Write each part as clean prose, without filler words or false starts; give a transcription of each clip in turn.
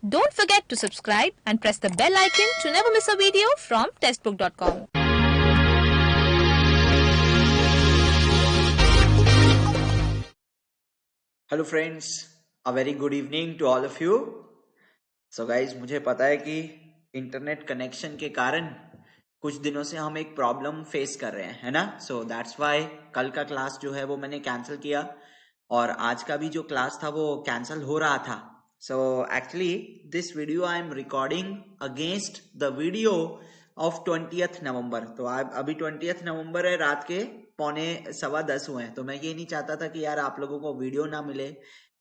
Don't forget to subscribe and press the bell icon to never miss a video from testbook.com. Hello friends, a very good evening to all of you. So guys, मुझे पता है कि internet connection के कारण कुछ दिनों से हम एक प्रॉब्लम फेस कर रहे हैं, है ना। सो दैट्स वाई कल का क्लास जो है वो मैंने कैंसिल किया और आज का भी जो क्लास था वो कैंसिल हो रहा था। So actually this video I am recording against the video of 20th नवंबर। तो अभी 20th नवंबर है, रात के 9:15 हुए हैं। तो मैं ये नहीं चाहता था कि यार आप लोगों को वीडियो ना मिले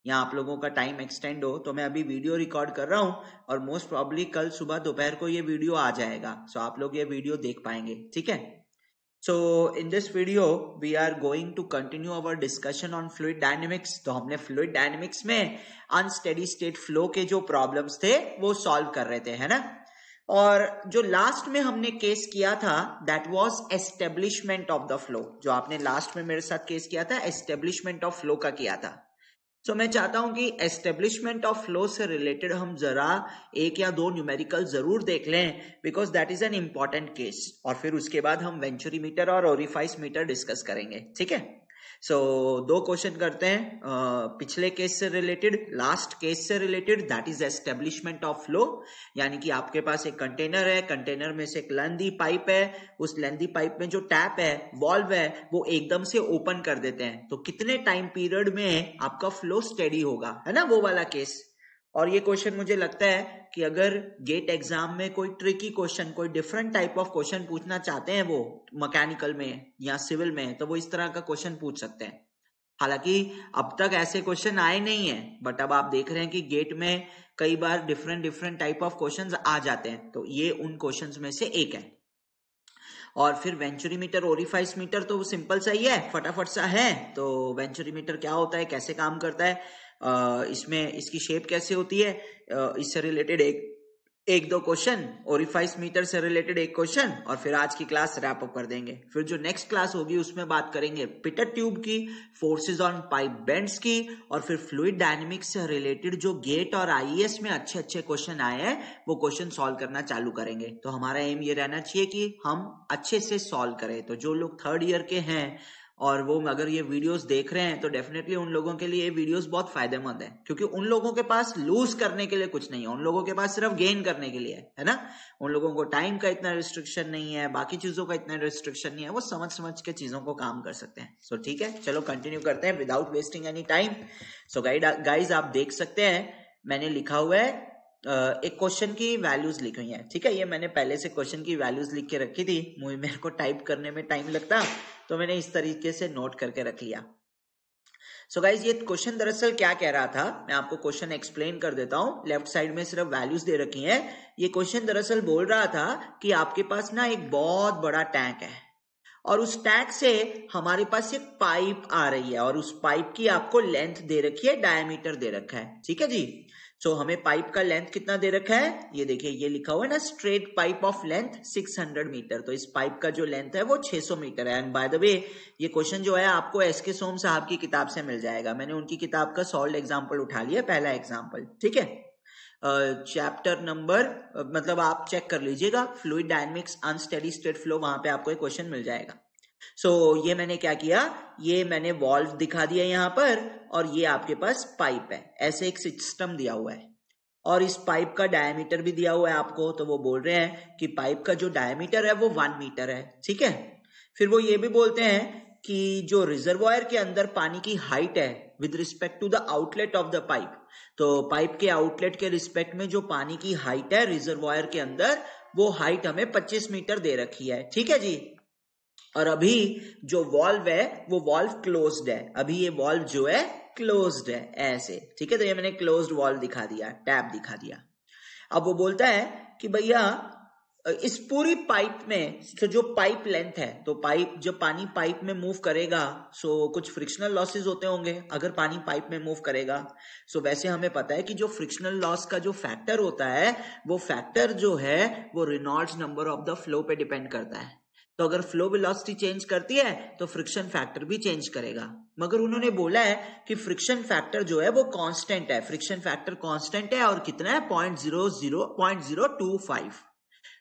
या आप लोगों का टाइम एक्सटेंड हो, तो मैं अभी वीडियो रिकॉर्ड कर रहा हूँ और मोस्ट प्रॉब्ली कल सुबह दोपहर को ये वीडियो आ जाएगा। सो आप लोग ये वीडियो देख पाएंगे, ठीक है। So in this video we are going to continue our discussion on fluid dynamics। तो हमने fluid dynamics में unsteady state flow के जो problems थे वो solve कर रहे थे, है ना। और जो लास्ट में हमने केस किया था that was establishment of the flow। जो आपने लास्ट में मेरे साथ केस किया था establishment of flow का किया था। तो मैं चाहता हूं कि एस्टेब्लिशमेंट ऑफ फ्लो से रिलेटेड हम जरा एक या दो न्यूमेरिकल जरूर देख लें, because that is an important case. और फिर उसके बाद हम वेंचुरीमीटर और ओरिफाइस मीटर डिस्कस करेंगे, ठीक है। सो दो क्वेश्चन करते हैं पिछले केस से रिलेटेड, लास्ट केस से related, that is establishment of flow. यानी कि आपके पास एक कंटेनर है, कंटेनर में से एक लेंथी पाइप है, उस लेंथी पाइप में जो टैप है, वॉल्व है, वो एकदम से ओपन कर देते हैं। तो कितने टाइम पीरियड में आपका फ्लो स्टेडी होगा, है ना, वो वाला केस। और ये क्वेश्चन मुझे लगता है कि अगर गेट एग्जाम में कोई ट्रिकी क्वेश्चन, कोई डिफरेंट टाइप ऑफ क्वेश्चन पूछना चाहते हैं वो मैकेनिकल में या सिविल में, तो वो इस तरह का क्वेश्चन पूछ सकते हैं। हालांकि अब तक ऐसे क्वेश्चन आए नहीं है, बट अब आप देख रहे हैं कि गेट में कई बार डिफरेंट टाइप ऑफ क्वेश्चंस आ जाते हैं, तो ये उन क्वेश्चंस में से एक है। और फिर वेंचुरीमीटर ओरिफाइस मीटर तो सिंपल सा ही है, फटाफट सा है। तो वेंचुरीमीटर क्या होता है, कैसे काम करता है, इसमें इसकी शेप कैसे होती है, इससे रिलेटेड एक दो क्वेश्चन, ओरिफाइस मीटर से रिलेटेड एक क्वेश्चन, और फिर आज की क्लास रैप अप कर देंगे। फिर जो नेक्स्ट क्लास होगी उसमें बात करेंगे पिटेट ट्यूब की, फोर्सेस ऑन पाइप बेंड्स की, और फिर फ्लूइड डायनेमिक्स से रिलेटेड जो गेट और आईएएस में अच्छे अच्छे क्वेश्चन आए हैं वो क्वेश्चन सॉल्व करना चालू करेंगे। तो हमारा एम ये रहना चाहिए कि हम अच्छे से सॉल्व करें। तो जो लोग थर्ड ईयर के हैं और वो अगर ये वीडियोस देख रहे हैं तो डेफिनेटली उन लोगों के लिए ये वीडियोस बहुत फायदेमंद है, क्योंकि उन लोगों के पास लूज करने के लिए कुछ नहीं है, उन लोगों के पास सिर्फ गेन करने के लिए है ना। उन लोगों को टाइम का इतना रिस्ट्रिक्शन नहीं है, बाकी चीजों का इतना रिस्ट्रिक्शन नहीं है, वो समझ समझ के चीजों को काम कर सकते हैं। सो ठीक है, चलो कंटिन्यू करते हैं without wasting any time. So guys आप देख सकते हैं मैंने लिखा हुआ है एक क्वेश्चन की वैल्यूज लिखी हुई है, ठीक है। ये मैंने पहले से क्वेश्चन की वैल्यूज लिख के रखी थी, मेरे को टाइप करने में टाइम लगता तो मैंने इस तरीके से नोट करके रख लिया। सो गाइज ये क्वेश्चन दरअसल क्या कह रहा था, मैं आपको क्वेश्चन एक्सप्लेन कर देता हूं। लेफ्ट साइड में सिर्फ वैल्यूज दे रखी हैं। ये क्वेश्चन दरअसल बोल रहा था कि आपके पास ना एक बहुत बड़ा टैंक है और उस टैंक से हमारे पास एक पाइप आ रही है और उस पाइप की आपको लेंथ दे रखी है, डायमीटर दे रखा है, ठीक है जी। सो हमें पाइप का लेंथ कितना दे रखा है, ये देखिए ये लिखा हुआ है ना, straight pipe of length 600 metre. तो इस पाइप का जो लेंथ है वो 600 मीटर है। एंड बाय द वे ये क्वेश्चन जो है आपको एसके सोम साहब की किताब से मिल जाएगा। मैंने उनकी किताब का सॉल्व एग्जाम्पल उठा लिया, पहला एग्जाम्पल, ठीक है। चैप्टर नंबर मतलब आप चेक कर लीजिएगा, fluid dynamics unsteady state flow, वहां पे आपको एक क्वेश्चन मिल जाएगा। सो ये मैंने क्या किया, ये मैंने वॉल्व दिखा दिया यहां पर, और ये आपके पास पाइप है, ऐसे एक सिस्टम दिया हुआ है और इस पाइप का डायमीटर भी दिया हुआ है आपको। तो वो बोल रहे हैं कि पाइप का जो डायमीटर है वो 1 मीटर है, ठीक है। फिर वो ये भी बोलते हैं कि जो रिजर्वॉयर के अंदर पानी की हाइट है with respect to the outlet of the pipe, तो पाइप के आउटलेट के रिस्पेक्ट में जो पानी की हाइट है रिजर्वॉयर के अंदर, वो हाइट हमें 25 मीटर दे रखी है, ठीक है जी। और अभी जो वॉल्व है वो वॉल्व क्लोज्ड है, अभी ये वॉल्व जो है क्लोज्ड है ऐसे, ठीक है। तो ये मैंने क्लोज्ड वॉल्व दिखा दिया, टैप दिखा दिया। अब वो बोलता है कि भैया इस पूरी पाइप में तो जो पाइप लेंथ है, तो पाइप जब पानी पाइप में मूव करेगा सो कुछ फ्रिक्शनल लॉसेस होते होंगे अगर पानी पाइप में मूव करेगा। सो वैसे हमें पता है कि जो फ्रिक्शनल लॉस का जो फैक्टर होता है वो फैक्टर जो है वो Reynolds number of the flow पे डिपेंड करता है। तो अगर फ्लो वेलोसिटी चेंज करती है तो फ्रिक्शन फैक्टर भी चेंज करेगा। मगर उन्होंने बोला है कि फ्रिक्शन फैक्टर जो है वो कांस्टेंट है, फ्रिक्शन फैक्टर कांस्टेंट है और कितना है 0.025।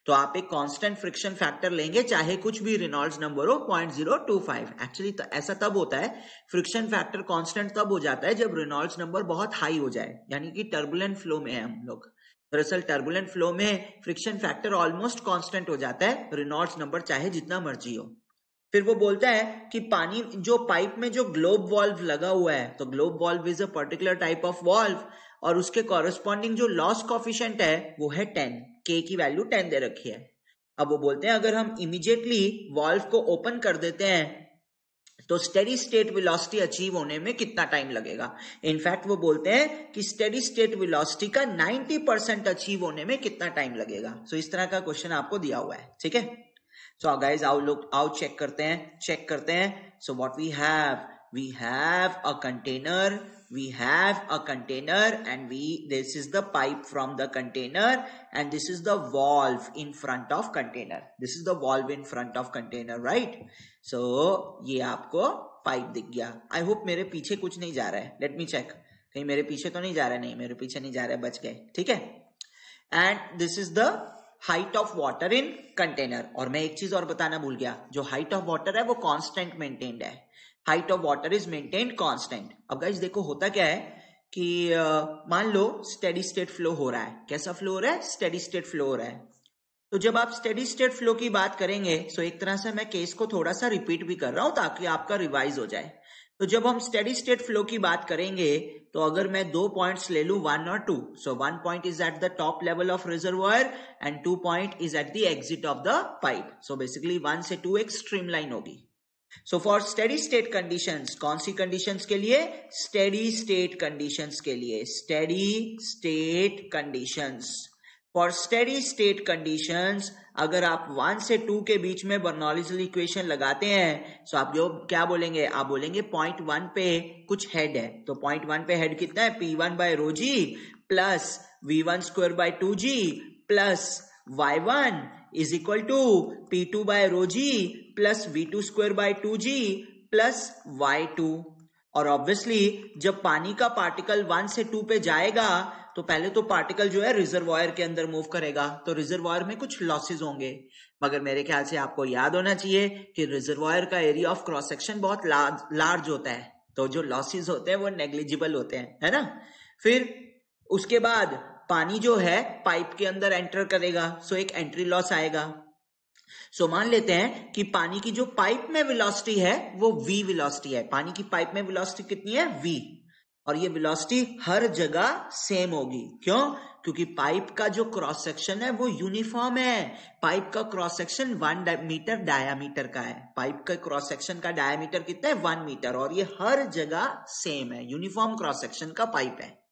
तो आप एक कांस्टेंट फ्रिक्शन फैक्टर लेंगे चाहे कुछ भी रेनॉल्ड्स नंबर हो 0.025। एक्चुअली ऐसा तब होता है, फ्रिक्शन फैक्टर कांस्टेंट तब हो जाता है जब रेनॉल्ड्स नंबर बहुत हाई हो जाए, यानी कि टर्बुलेंट फ्लो में है हम लोग। दरअसल टर्बुलेंट फ्लो में फ्रिक्शन फैक्टर ऑलमोस्ट कांस्टेंट हो जाता है, रेनॉल्ड्स नंबर चाहे जितना मर्जी हो। फिर वो बोलता है कि पानी जो पाइप में जो ग्लोब वॉल्व लगा हुआ है, तो globe valve is a particular type of valve और उसके कॉरेस्पॉन्डिंग जो लॉस कोफिशिएंट है वो है 10, के की वैल्यू 10 दे रखी है। अब वो बोलते हैं अगर हम इमीडिएटली वॉल्व को ओपन कर देते हैं तो स्टेडी स्टेट वेलोसिटी अचीव होने में कितना टाइम लगेगा। इनफैक्ट वो बोलते हैं कि स्टेडी स्टेट वेलोसिटी का 90% अचीव होने में कितना टाइम लगेगा। सो इस तरह का क्वेश्चन आपको दिया हुआ है, ठीक है। सो गाइज आओ चेक करते हैं। So what we have a container, and this is the pipe from the container and this is the valve in front of container, right? So ये आपको पाइप दिख गया। आई होप मेरे पीछे कुछ नहीं जा रहा है, लेट मी चेक, कहीं मेरे पीछे तो नहीं जा रहा है, नहीं मेरे पीछे नहीं जा रहा है, बच गए, ठीक है। And this is the height of water in container. और मैं एक चीज और बताना भूल गया, जो हाइट ऑफ वाटर है वो कांस्टेंट मेंटेन्ड है, height of water is maintained constant. अब गाइस देखो होता क्या है कि मान लो स्टेडी स्टेट फ्लो हो रहा है। कैसा फ्लो हो रहा है? स्टेडी स्टेट फ्लो हो रहा है। तो जब आप स्टेडी स्टेट फ्लो की बात करेंगे, सो एक तरह से मैं केस को थोड़ा सा रिपीट भी कर रहा हूं ताकि आपका रिवाइज हो जाए। तो जब हम स्टेडी स्टेट फ्लो की बात करेंगे तो अगर मैं 2 पॉइंट्स ले लूं 1 और 2, सो 1 point is at the top level of reservoir and 2 point is at the exit of the pipe. So basically 1 से 2 एक स्ट्रीम लाइन होगी। So for steady state conditions, कौन सी कंडीशंस के लिए? स्टेडी स्टेट कंडीशंस के लिए, steady state conditions. For steady state conditions अगर आप 1 से 2 के बीच में बर्नौलीज इक्वेशन लगाते हैं तो आप जो क्या बोलेंगे? आप बोलेंगे पॉइंट 1 पे कुछ हेड है, तो पॉइंट 1 पे हेड कितना है? P1 by rho ji plus V1 square by 2G plus Y1 is equal to P2 by rho ji plus V2 square by 2G plus Y2। और ऑब्वियसली जब पानी का पार्टिकल 1 से 2 पे जाएगा तो पहले तो पार्टिकल जो है रिजर्वायर के अंदर मूव करेगा, तो रिजर्वायर में कुछ लॉसेस होंगे। मगर मेरे ख्याल से आपको याद होना चाहिए कि रिजर्वायर का एरिया ऑफ क्रॉस सेक्शन बहुत लार्ज होता है, तो जो लॉसेस होते हैं वो नेग्लिजिबल होते हैं, है ना। फिर उसके बाद पानी जो है पाइप के अंदर एंटर करेगा, सो एक एंट्री लॉस आएगा। सो मान लेते हैं कि पानी की जो पाइप में वेलोसिटी है वो v वेलोसिटी है। पानी की पाइप में वेलोसिटी कितनी है? v। और ये वेलोसिटी हर जगह सेम होगी। क्यों? क्योंकि पाइप का जो क्रॉस सेक्शन है वो यूनिफॉर्म है। पाइप का क्रॉस सेक्शन 1 मीटर डायामीटर का है। पाइप का क्रॉस सेक्शन का डायामीटर कितना है? 1 मीटर। और ये हर जगह सेम है, यूनिफॉर्म क्रॉस सेक्शन का पाइप है।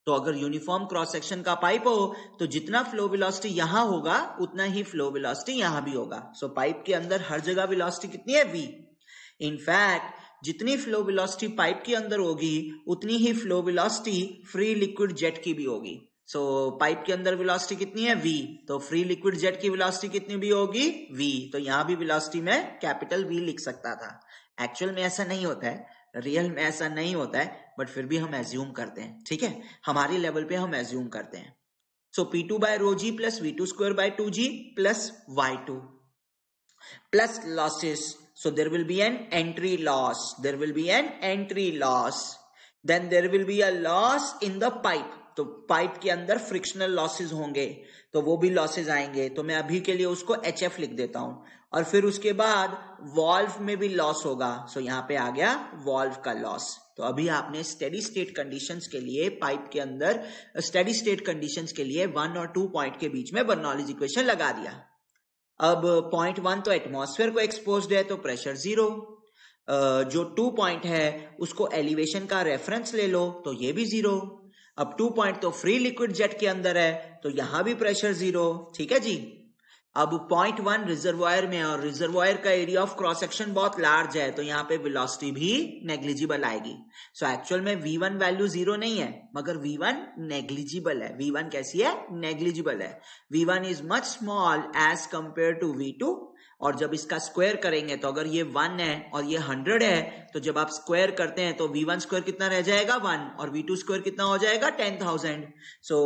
तो अगर यूनिफॉर्म क्रॉस सेक्शन का पाइप हो तो जितना फ्लो वेलोसिटी यहां होगा उतना ही फ्लो वेलोसिटी यहां भी होगा। सो पाइप के अंदर हर जगह वेलोसिटी कितनी है? v। इनफैक्ट जितनी फ्लो वेलोसिटी पाइप के अंदर होगी उतनी ही flow velocity free liquid jet की भी होगी। सो पाइप के अंदर वेलोसिटी कितनी है? v। तो फ्री लिक्विड जेट की वेलोसिटी कितनी भी होगी? v। तो यहां भी वेलोसिटी में कैपिटल V लिख सकता था। एक्चुअल में ऐसा नहीं होता है, रियल में ऐसा नहीं होता है, बट फिर भी हम एज्यूम करते हैं, ठीक है। हमारी लेवल पे हम एज्यूम करते हैं। So P2 by rho ji plus V2 square by 2G plus Y2 plus losses. So there will be an entry loss. There will be an entry loss. Then there will be a loss in the pipe. तो pipe के अंदर frictional losses होंगे, तो वो भी losses आएंगे। तो मैं अभी के लिए उसको HF लिख देता हूं। और फिर उसके बाद वॉल्व में भी लॉस होगा। सो यहां पे आ गया वॉल्व का लॉस। तो अभी आपने स्टेडी स्टेट कंडीशंस के लिए पाइप के अंदर स्टेडी स्टेट कंडीशंस के लिए 1 और 2 पॉइंट के बीच में बर्नौलीज इक्वेशन लगा दिया। अब पॉइंट 1 तो एटमॉस्फेयर को एक्सपोज्ड है तो प्रेशर 0। जो 2 पॉइंट है उसको एलिवेशन का रेफरेंस ले लो तो ये भी 0। अब 2 पॉइंट तो फ्री लिक्विड जेट के अंदर है तो यहां भी प्रेशर 0, ठीक है जी। अब पॉइंट 1 रिजर्वायर में, और रिजर्वायर का एरिया ऑफ क्रॉस सेक्शन बहुत लार्ज है तो यहाँ पे वेलोसिटी भी नेग्लिजिबल आएगी। सो एक्चुअल में V1 वैल्यू 0 नहीं है, मगर V1 नेग्लिजिबल है। V1 कैसी है? नेग्लिजिबल है। V1 is much small as compare to V2 और जब इसका स्क्वायर करेंगे तो अगर ये 1 है और ये 100 है तो जब आप स्क्वायर करते हैं तो v1 स्क्वायर कितना रह जाएगा 1 और v2 स्क्वायर कितना हो जाएगा 10,000। सो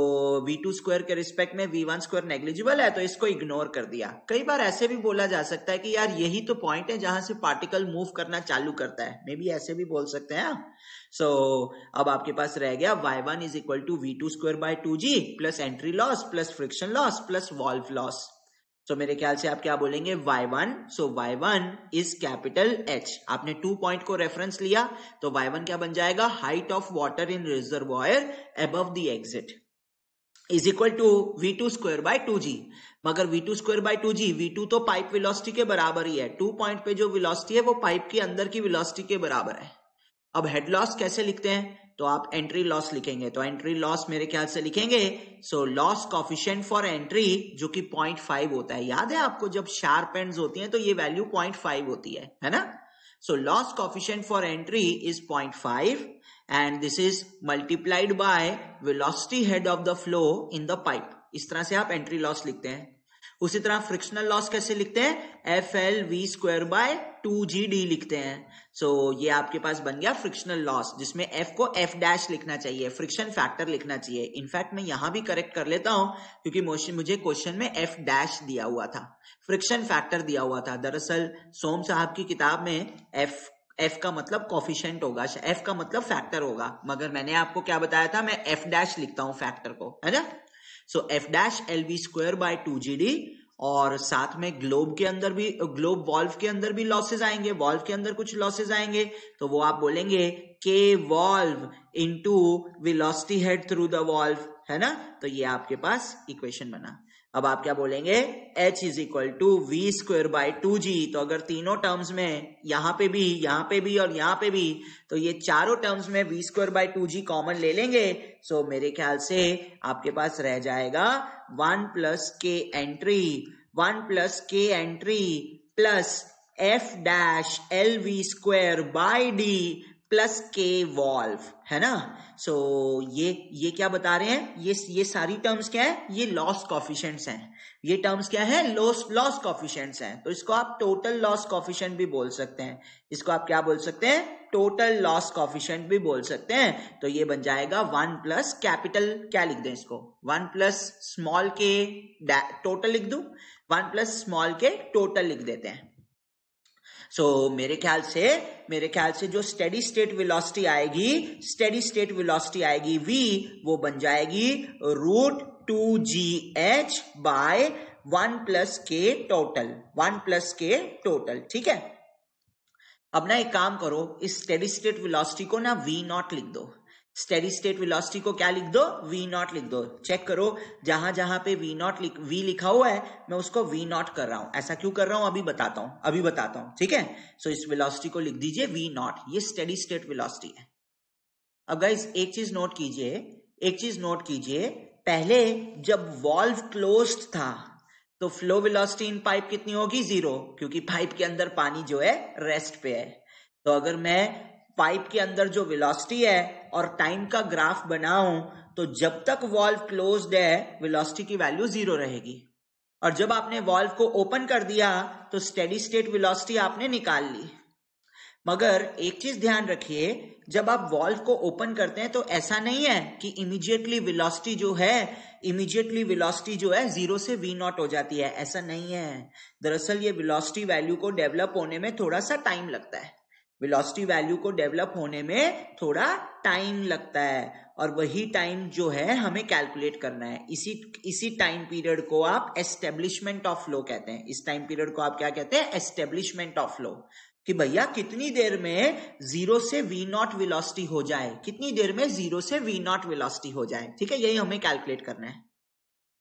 v2 स्क्वायर के रिस्पेक्ट में v1 स्क्वायर नेग्लिजिबल है तो इसको इग्नोर कर दिया। कई बार ऐसे भी बोला जा सकता है कि यार यही तो पॉइंट है जहां से पार्टिकल मूव करना चालू करता है, मे बी ऐसे भी बोल सकते हैं। सो अब आपके पास रह गया y1 is equal to v2 square by 2g plus entry loss plus friction loss plus valve loss. तो मेरे ख्याल से आप क्या बोलेंगे y1, so y1 is capital H। आपने 2 पॉइंट को रेफरेंस लिया तो y1 क्या बन जाएगा, height of water in reservoir above the exit is equal to v2 square by 2g। मगर v2 square by 2g, v2 तो पाइप वेलोसिटी के बराबर ही है, 2 पॉइंट पे जो वेलोसिटी है वो पाइप के अंदर की वेलोसिटी के बराबर है। अब हेड लॉस कैसे लिखते हैं, तो आप एंट्री लॉस लिखेंगे, तो एंट्री लॉस मेरे ख्याल से लिखेंगे so loss coefficient for entry जो कि 0.5 होता है। याद है आपको जब शार्प एंड्स होती हैं तो ये वैल्यू 0.5 होती है ना। So loss coefficient for entry is 0.5 and this is multiplied by velocity head of the flow in the pipe. इस तरह से आप एंट्री लॉस लिखते हैं। उसी तरह फ्रिक्शनल लॉस कैसे लिखते हैं, FLV स्क्वायर बाय 2GD लिखते हैं। सो ये आपके पास बन गया फ्रिक्शनल लॉस, जिसमें F को F डैश लिखना चाहिए, फ्रिक्शन फैक्टर लिखना चाहिए। इनफैक्ट मैं यहां भी करेक्ट कर लेता हूं क्योंकि मुझे क्वेश्चन में F डैश दिया हुआ था, फ्रिक्शन फैक्टर दिया हुआ था। दरअसल सोम साहब की किताब में F का मतलब कोफिशिएंट होगा, F का मतलब फैक्टर होगा, मगर मैंने आपको क्या बताया था, मैं F डैश लिखता हूं फैक्टर को, है ना। सो F dash LV square by 2GD और साथ में ग्लोब के अंदर भी, ग्लोब वॉल्व के अंदर भी लॉसेज आएंगे, वॉल्व के अंदर कुछ लॉसेज आएंगे तो वो आप बोलेंगे K valve into velocity head through the valve, है ना। तो ये आपके पास इक्वेशन बना। अब आप क्या बोलेंगे, H is equal to V square by 2G। तो अगर तीनों टर्म्स में यहां पे भी, यहां पे भी और यहां पे भी, तो ये चारों टर्म्स में V square by 2G common ले लेंगे। सो मेरे ख्याल से आपके पास रह जाएगा 1 plus K entry, 1 plus K entry plus F dash LV square by D plus K valve, है ना। सो ये क्या बता रहे हैं, ये सारी टर्म्स क्या है, ये लॉस कोफिशिएंट्स हैं। ये टर्म्स क्या है, लॉस कोफिशिएंट्स हैं। तो इसको आप टोटल लॉस कोफिशिएंट भी बोल सकते हैं, इसको आप क्या बोल सकते हैं, टोटल लॉस कोफिशिएंट भी बोल सकते हैं। तो ये बन जाएगा 1 प्लस कैपिटल, क्या लिख दें इसको, 1 प्लस स्मॉल के टोटल लिख दूं, 1 प्लस स्मॉल के टोटल लिख देते हैं। सो मेरे ख्याल से जो स्टेडी स्टेट वेलोसिटी आएगी, स्टेडी स्टेट वेलोसिटी आएगी v, वो बन जाएगी √2gh बाय 1 प्लस के टोटल, 1 प्लस के टोटल, ठीक है। अब ना एक काम करो, इस स्टेडी स्टेट वेलोसिटी को ना v0 लिख दो, स्टेडी स्टेट वेलोसिटी को क्या लिख दो, v0 लिख दो। चेक करो जहां जहां पे v लिखा हुआ है मैं उसको v0 कर रहा हूं। ऐसा क्यों कर रहा हूं अभी बताता हूं, ठीक है। सो इस वेलोसिटी को लिख दीजिए v0, ये स्टेडी स्टेट वेलोसिटी है। अब गाइस एक चीज नोट कीजिए, पहले जब वॉल्व क्लोज्ड था तो फ्लो वेलोसिटी इन पाइप कितनी होगी, 0, क्योंकि पाइप के अंदर पानी जो है रेस्ट पे है। तो अगर मैं पाइप के अंदर जो वेलोसिटी है और टाइम का ग्राफ बनाऊं तो जब तक वॉल्व क्लोज्ड है वेलोसिटी की वैल्यू 0 रहेगी, और जब आपने वॉल्व को ओपन कर दिया तो स्टेडी स्टेट वेलोसिटी आपने निकाल ली। मगर एक चीज ध्यान रखिए, जब आप वॉल्व को ओपन करते हैं तो ऐसा नहीं है कि इमीडिएटली वेलोसिटी जो है 0 से v0 हो जाती है, ऐसा नहीं है। दरअसल ये वेलोसिटी वैल्यू को डेवलप होने में थोड़ा सा टाइम लगता है, वेलोसिटी वैल्यू को डेवलप होने में थोड़ा टाइम लगता है, और वही टाइम जो है हमें कैलकुलेट करना है। इसी टाइम पीरियड को आप एस्टेब्लिशमेंट ऑफ फ्लो कहते हैं। इस टाइम पीरियड को आप क्या कहते हैं, एस्टेब्लिशमेंट ऑफ फ्लो, कि भैया कितनी देर में 0 से v0 वेलोसिटी हो जाए, कितनी देर में 0 से v0 वेलोसिटी हो जाए, ठीक है, यही हमें कैलकुलेट करना है।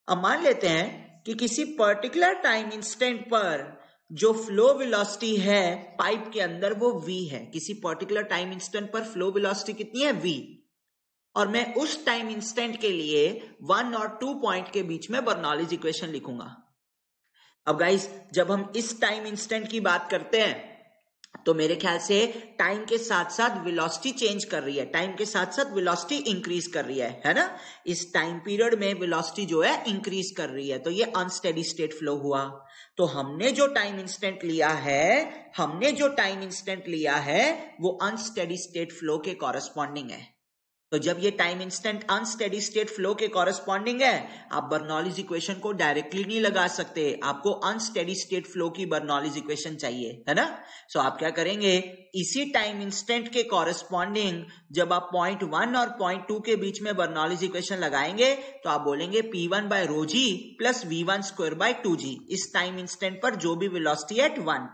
अब मान लेते हैं कि किसी पर्टिकुलर टाइम इंस्टेंट पर जो फ्लो वेलोसिटी है पाइप के अंदर वो v है, किसी पर्टिकुलर टाइम इंस्टेंट पर फ्लो वेलोसिटी कितनी है, v, और मैं उस टाइम इंस्टेंट के लिए 1 और 2 पॉइंट के बीच में बर्नौलीज इक्वेशन लिखूंगा। अब गाइस जब हम इस टाइम इंस्टेंट की बात करते हैं तो मेरे ख्याल से टाइम के साथ साथ वेलोसिटी चेंज कर रही है, टाइम के साथ साथ वेलोसिटी इंक्रीज कर रही है ना। इस टाइम पीरियड में वेलोसिटी जो है इंक्रीज कर रही है, तो ये अनस्टेडी स्टेट फ्लो हुआ। तो हमने जो टाइम इंस्टेंट लिया है वो अनस्टेडी स्टेट फ्लो के कॉरेस्पॉन्डिंग है। तो जब ये time instant unsteady state flow के कॉरेस्पॉन्डिंग है, आप बर्नौलीज इक्वेशन को डायरेक्टली नहीं लगा सकते, आपको अनस्टेडी स्टेट फ्लो की बर्नौलीज इक्वेशन चाहिए, है ना। सो आप क्या करेंगे, इसी टाइम इंस्टेंट के कॉरेस्पॉन्डिंग जब आप पॉइंट 1 और पॉइंट 2 के बीच में बर्नौलीज इक्वेशन लगाएंगे तो आप बोलेंगे P1 by rho ji plus V1 square by 2G। इस टाइम इंस्टेंट पर जो भी velocity at 1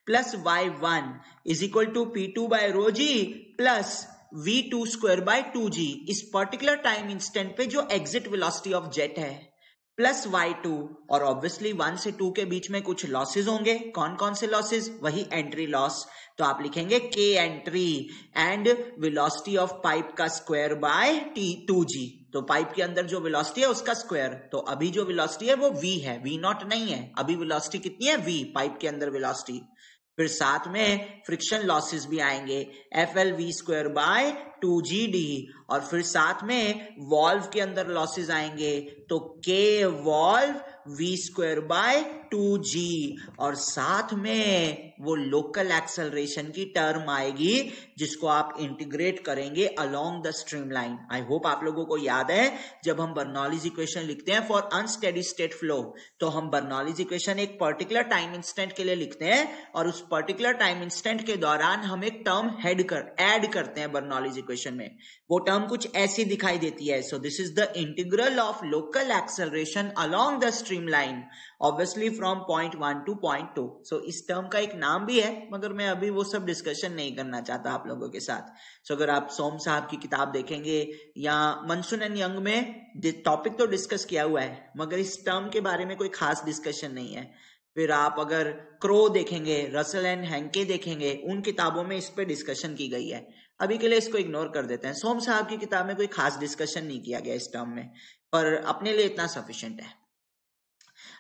plus Y1 is equal to P2 by rho ji plus V2 square by 2G। इस पर्टिकुलर टाइम इंस्टेंट पे जो एग्जिट वेलोसिटी ऑफ जेट है plus Y2, और obviously 1 से 2 के बीच में कुछ लॉसेस होंगे। कौन कौन से लॉसेस? वही एंट्री लॉस। तो आप लिखेंगे K entry and velocity of pipe का स्क्वायर बाय 2G। तो पाइप के अंदर जो वेलोसिटी है उसका स्क्वायर। तो अभी जो वेलोसिटी है वो V है, V नॉट नहीं है। अभी वेलोसिटी कितनी है? V, पाइप के अंदर वेलोसिटी। फिर साथ में फ्रिक्शन लॉसेस भी आएंगे, FLV स्क्वायर बाय 2GD, और फिर साथ में वॉल्व के अंदर लॉसेस आएंगे, तो K valve V square by 2G, और साथ में वो लोकल एक्सेलरेशन की टर्म आएगी जिसको आप इंटीग्रेट करेंगे along the streamline. I hope आप लोगों को याद है, जब हम बर्नौलीज इक्वेशन लिखते हैं फॉर अनस्टेडी स्टेट फ्लो, तो हम बर्नौलीज इक्वेशन एक पर्टिकुलर टाइम इंस्टेंट के लिए लिखते हैं, और उस पर्टिकुलर टाइम इंस्टेंट के दौरान हम एक टर्म ऐड करते हैं बर्नौलीज इक्वेशन में। वो टर्म कुछ ऐसी दिखाई देती है। So this is the integral of local acceleration along the streamline, obviously from point 1 two point 2। सो इस टर्म का एक नाम भी है, मगर मैं अभी वो सब डिस्कशन नहीं करना चाहता आप लोगों के साथ। सो अगर आप सोम साहब की किताब देखेंगे या मनसून एंड यंग में टॉपिक तो डिस्कस किया हुआ है, मगर इस टर्म के बारे में कोई खास डिस्कशन नहीं है। फिर आप अगर क्रो देखेंगे, रसल एंड हैंके देखेंगे, उन किताबों में इस पे डिस्कशन की गई है। अभी के लिए इसको इग्नोर कर देते हैं। सोम साहब की किताब में कोई खास डिस्कशन नहीं किया गया इस टर्म में, पर अपने लिए इतना सफिशिएंट है।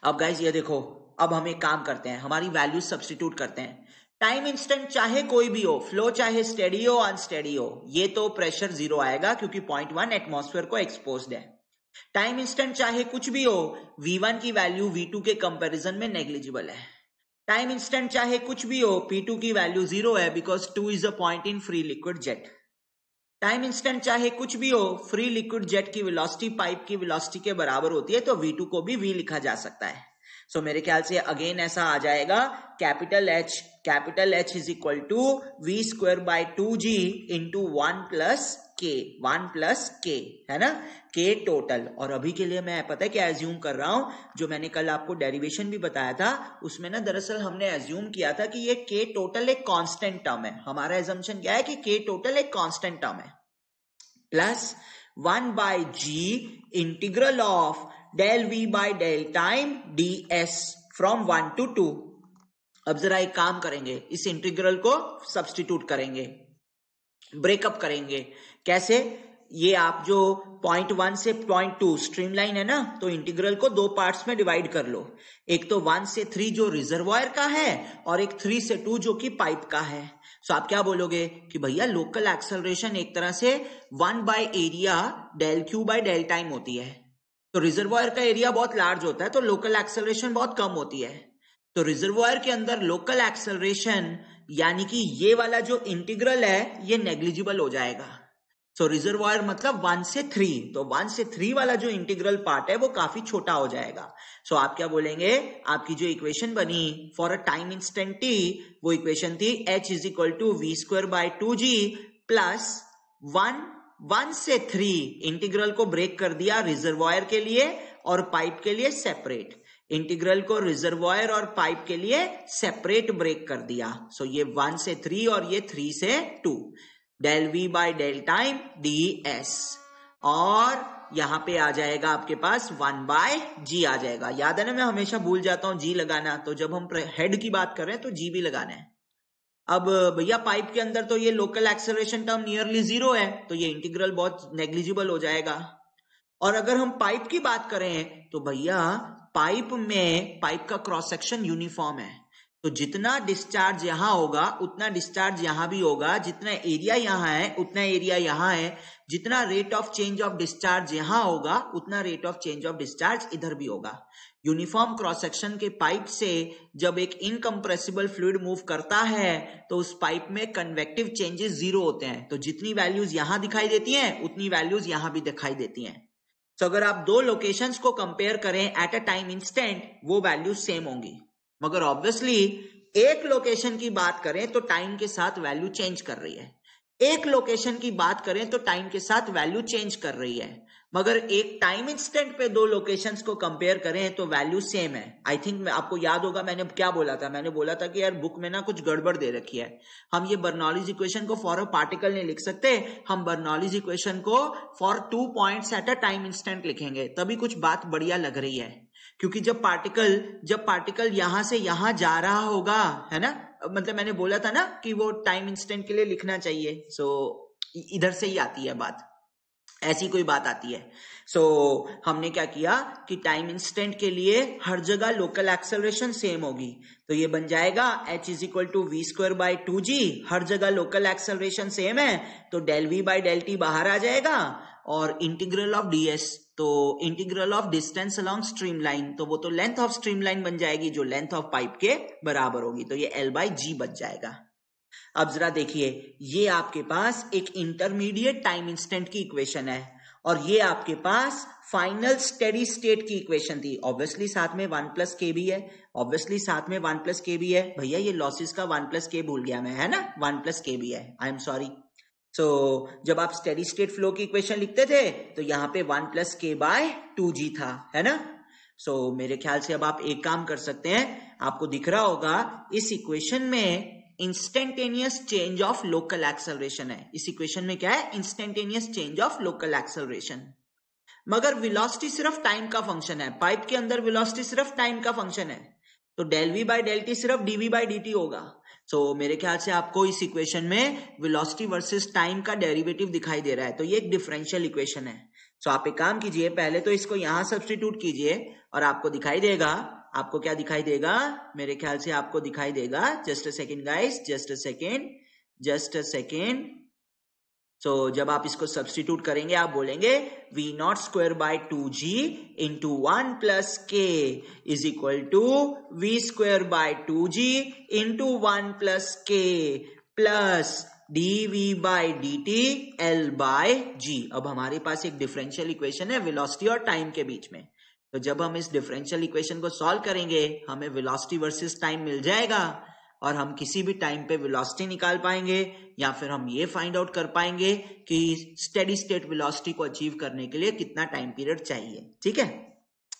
अब गाइज ये देखो, अब हम एक काम करते हैं, हमारी वैल्यूज सब्स्टिट्यूट करते हैं। टाइम इंस्टेंट चाहे कोई भी हो, फ्लो चाहे स्टेडी हो अनस्टेडी हो, ये तो प्रेशर 0 आएगा क्योंकि पॉइंट 1 एटमॉस्फेयर को एक्सपोज्ड है। टाइम इंस्टेंट चाहे कुछ भी हो, V1 की वैल्यू V2 के कंपैरिजन में नेग्लिजिबल है। टाइम इंस्टेंट चाहे कुछ भी हो, P2 की वैल्यू 0 है because 2 is a point in free liquid jet. Time instant चाहे कुछ भी हो, फ्री लिक्विड जेट की वेलोसिटी पाइप की वेलोसिटी के बराबर होती है, तो V2 को भी V लिखा जा सकता है। सो मेरे ख्याल से अगेन ऐसा आ जाएगा, capital H is equal to V square by 2G into 1 plus K, है ना, K टोटल। और अभी के लिए मैं पता है क्या एज्यूम कर रहा हूं, जो मैंने कल आपको डेरिवेशन भी बताया था उसमें ना, दरअसल हमने एज्यूम किया था कि ये K टोटल एक कांस्टेंट टर्म है। हमारा एजम्पशन क्या है कि K टोटल एक कांस्टेंट टर्म है, plus 1 by G integral of del V by del time ds from 1 to 2। अब जरा एक काम करेंगे, इस इंटीग्रल को सब्स्टिट्यूट करेंगे, ब्रेकअप करेंगे। कैसे? ये आप जो पॉइंट 1 से पॉइंट 2 स्ट्रीमलाइन है ना, तो इंटीग्रल को दो पार्ट्स में डिवाइड कर लो। एक तो 1 से 3 जो रिजर्वायर का है, और एक 3 से 2 जो कि पाइप का है। सो आप क्या बोलोगे कि भैया लोकल एक्सेलरेशन एक तरह से 1 by area del Q by del time होती है। तो रिजर्वायर का एरिया बहुत लार्ज होता है, तो लोकल एक्सेलरेशन बहुत कम होती है। तो रिजर्वायर के अंदर लोकल एक्सेलरेशन यानी कि ये वाला जो इंटीग्रल है ये नेग्लिजिबल हो जाएगा। सो रिजर्वायर मतलब 1 से 3, तो 1 से 3 वाला जो इंटीग्रल पार्ट है वो काफी छोटा हो जाएगा। सो आप क्या बोलेंगे, आपकी जो इक्वेशन बनी for a time instant t, वो इक्वेशन थी H is equal to V square by 2G plus 1 से 3, इंटीग्रल को ब्रेक कर दिया रिजर्वायर के लिए और पाइप के लिए सेपरेट, इंटीग्रल को रिजर्वायर और पाइप के लिए सेपरेट ब्रेक कर दिया। सो ये 1 से 3 और ये 3 से 2, del V by del time ds, और यहां पे आ जाएगा आपके पास 1 बाय G आ जाएगा। याद है ना, मैं हमेशा भूल जाता हूं G लगाना, तो जब हम हेड की बात कर रहे हैं तो G भी लगाना है। अब भैया पाइप के अंदर तो ये लोकल एक्सेलरेशन टर्म नियरली 0 है, तो ये इंटीग्रल बहुत नेग्लिजिबल हो जाएगा। और अगर हम पाइप की बात करें तो भैया पाइप का क्रॉस सेक्शन यूनिफॉर्म है, तो जितना डिस्चार्ज यहां होगा उतना डिस्चार्ज यहां भी होगा, जितना एरिया यहां है उतना एरिया यहां है, जितना rate of change of discharge यहां होगा उतना rate of change of discharge इधर भी होगा। यूनिफॉर्म क्रॉस सेक्शन के पाइप से जब एक इनकम्प्रेसिबल फ्लूइड मूव करता है तो उस पाइप में कन्वेक्टिव चेंजेस जीरो होते हैं, तो जितनी वैल्यूज यहां दिखाई देती हैं उतनी वैल्यूज यहां भी दिखाई देती हैं। तो अगर आप दो लोकेशंस को कंपेयर करें एट अ टाइम इंस्टेंट, वो वैल्यूज सेम होंगी, मगर ऑब्वियसली एक लोकेशन की बात करें तो टाइम के साथ वैल्यू चेंज कर रही है, एक लोकेशन की बात करें तो टाइम के साथ वैल्यू चेंज कर रही है, मगर एक टाइम इंस्टेंट पे दो लोकेशंस को कंपेयर करें तो वैल्यू सेम है। आई थिंक आपको याद होगा मैंने क्या बोला था, मैंने बोला था कि यार बुक में ना कुछ गड़बड़ दे रखी है, हम ये बर्नौलीज इक्वेशन को फॉर अ पार्टिकल नहीं लिख सकते, हम बर्नौलीज इक्वेशन को for 2 points at a time instant लिखेंगे, तभी कुछ बात बढ़िया लग रही है। क्योंकि जब पार्टिकल यहां से यहां जा रहा होगा, है ना, मतलब मैंने बोला था ना कि वो टाइम इंस्टेंट के लिए लिखना चाहिए, सो इधर से ही आती है बात, ऐसी कोई बात आती है। सो हमने क्या किया कि टाइम इंस्टेंट के लिए हर जगह लोकल एक्सेलरेशन सेम होगी, तो ये बन जाएगा h is equal to V square by 2g, हर जगह लोकल एक्सेलरेशन सेम है तो del v by del T बाहर आ जाएगा, और इंटीग्रल ऑफ ds, तो integral of distance along stream line, तो वो तो लेंथ ऑफ स्ट्रीम लाइन बन जाएगी जो लेंथ ऑफ पाइप के बराबर होगी, तो ये L बाई जी बच जाएगा। अब जरा देखिए, ये आपके पास एक इंटरमीडिएट टाइम इंस्टेंट की इक्वेशन है और ये आपके पास फाइनल स्टेडी स्टेट की इक्वेशन थी। ऑब्वियसली साथ में 1 प्लस के भी है, ऑब्वियसली साथ में 1 प्लस के भी है, भैया ये लॉसेस का 1 प्लस के भूल गया मैं, है ना, 1 प्लस के भी है, आई एम सॉरी। सो जब आप स्टेडी स्टेट फ्लो की इक्वेशन लिखते थे तो यहाँ पे 1 प्लस के बाय 2g था, है ना। सो मेरे ख्याल से अब आप एक काम कर सकते हैं, आपको दिख रहा होगा इस इक्वेशन में instantaneous change of local acceleration है, इस इक्वेशन में क्या है, instantaneous change of local acceleration, मगर वेलोसिटी सिर्फ टाइम का फंक्शन है, पाइप के अंदर वेलोसिटी सिर्फ टाइम का फंक्शन है, तो del V by del T सिर्फ डीवी बाई डी टी होगा। सो मेरे ख्याल से आपको इस इक्वेशन में वेलोसिटी वर्सेस टाइम का डेरिवेटिव दिखाई दे रहा है, तो ये एक डिफरेंशियल इक्वेशन है। सो आप एक काम कीजिए, पहले तो इसको यहां सब्स्टिट्यूट कीजिए और आपको दिखाई देगा, आपको क्या दिखाई देगा, मेरे ख्याल से आपको दिखाई देगा, just a second guys, just a second. So जब आप इसको सब्स्टिट्यूट करेंगे आप बोलेंगे v not square by 2g into 1 plus K is equal to v square by 2g into 1 plus K plus dv by dt l by g। अब हमारे पास एक डिफरेंशियल इक्वेशन है वेलोसिटी और टाइम के बीच में, तो जब हम इस डिफरेंशियल इक्वेशन को सॉल्व करेंगे हमें वेलोसिटी वर्सेस टाइम मिल जाएगा और हम किसी भी टाइम पे वेलोसिटी निकाल पाएंगे, या फिर हम ये फाइंड आउट कर पाएंगे कि स्टेडी स्टेट वेलोसिटी को अचीव करने के लिए कितना टाइम पीरियड चाहिए। ठीक है,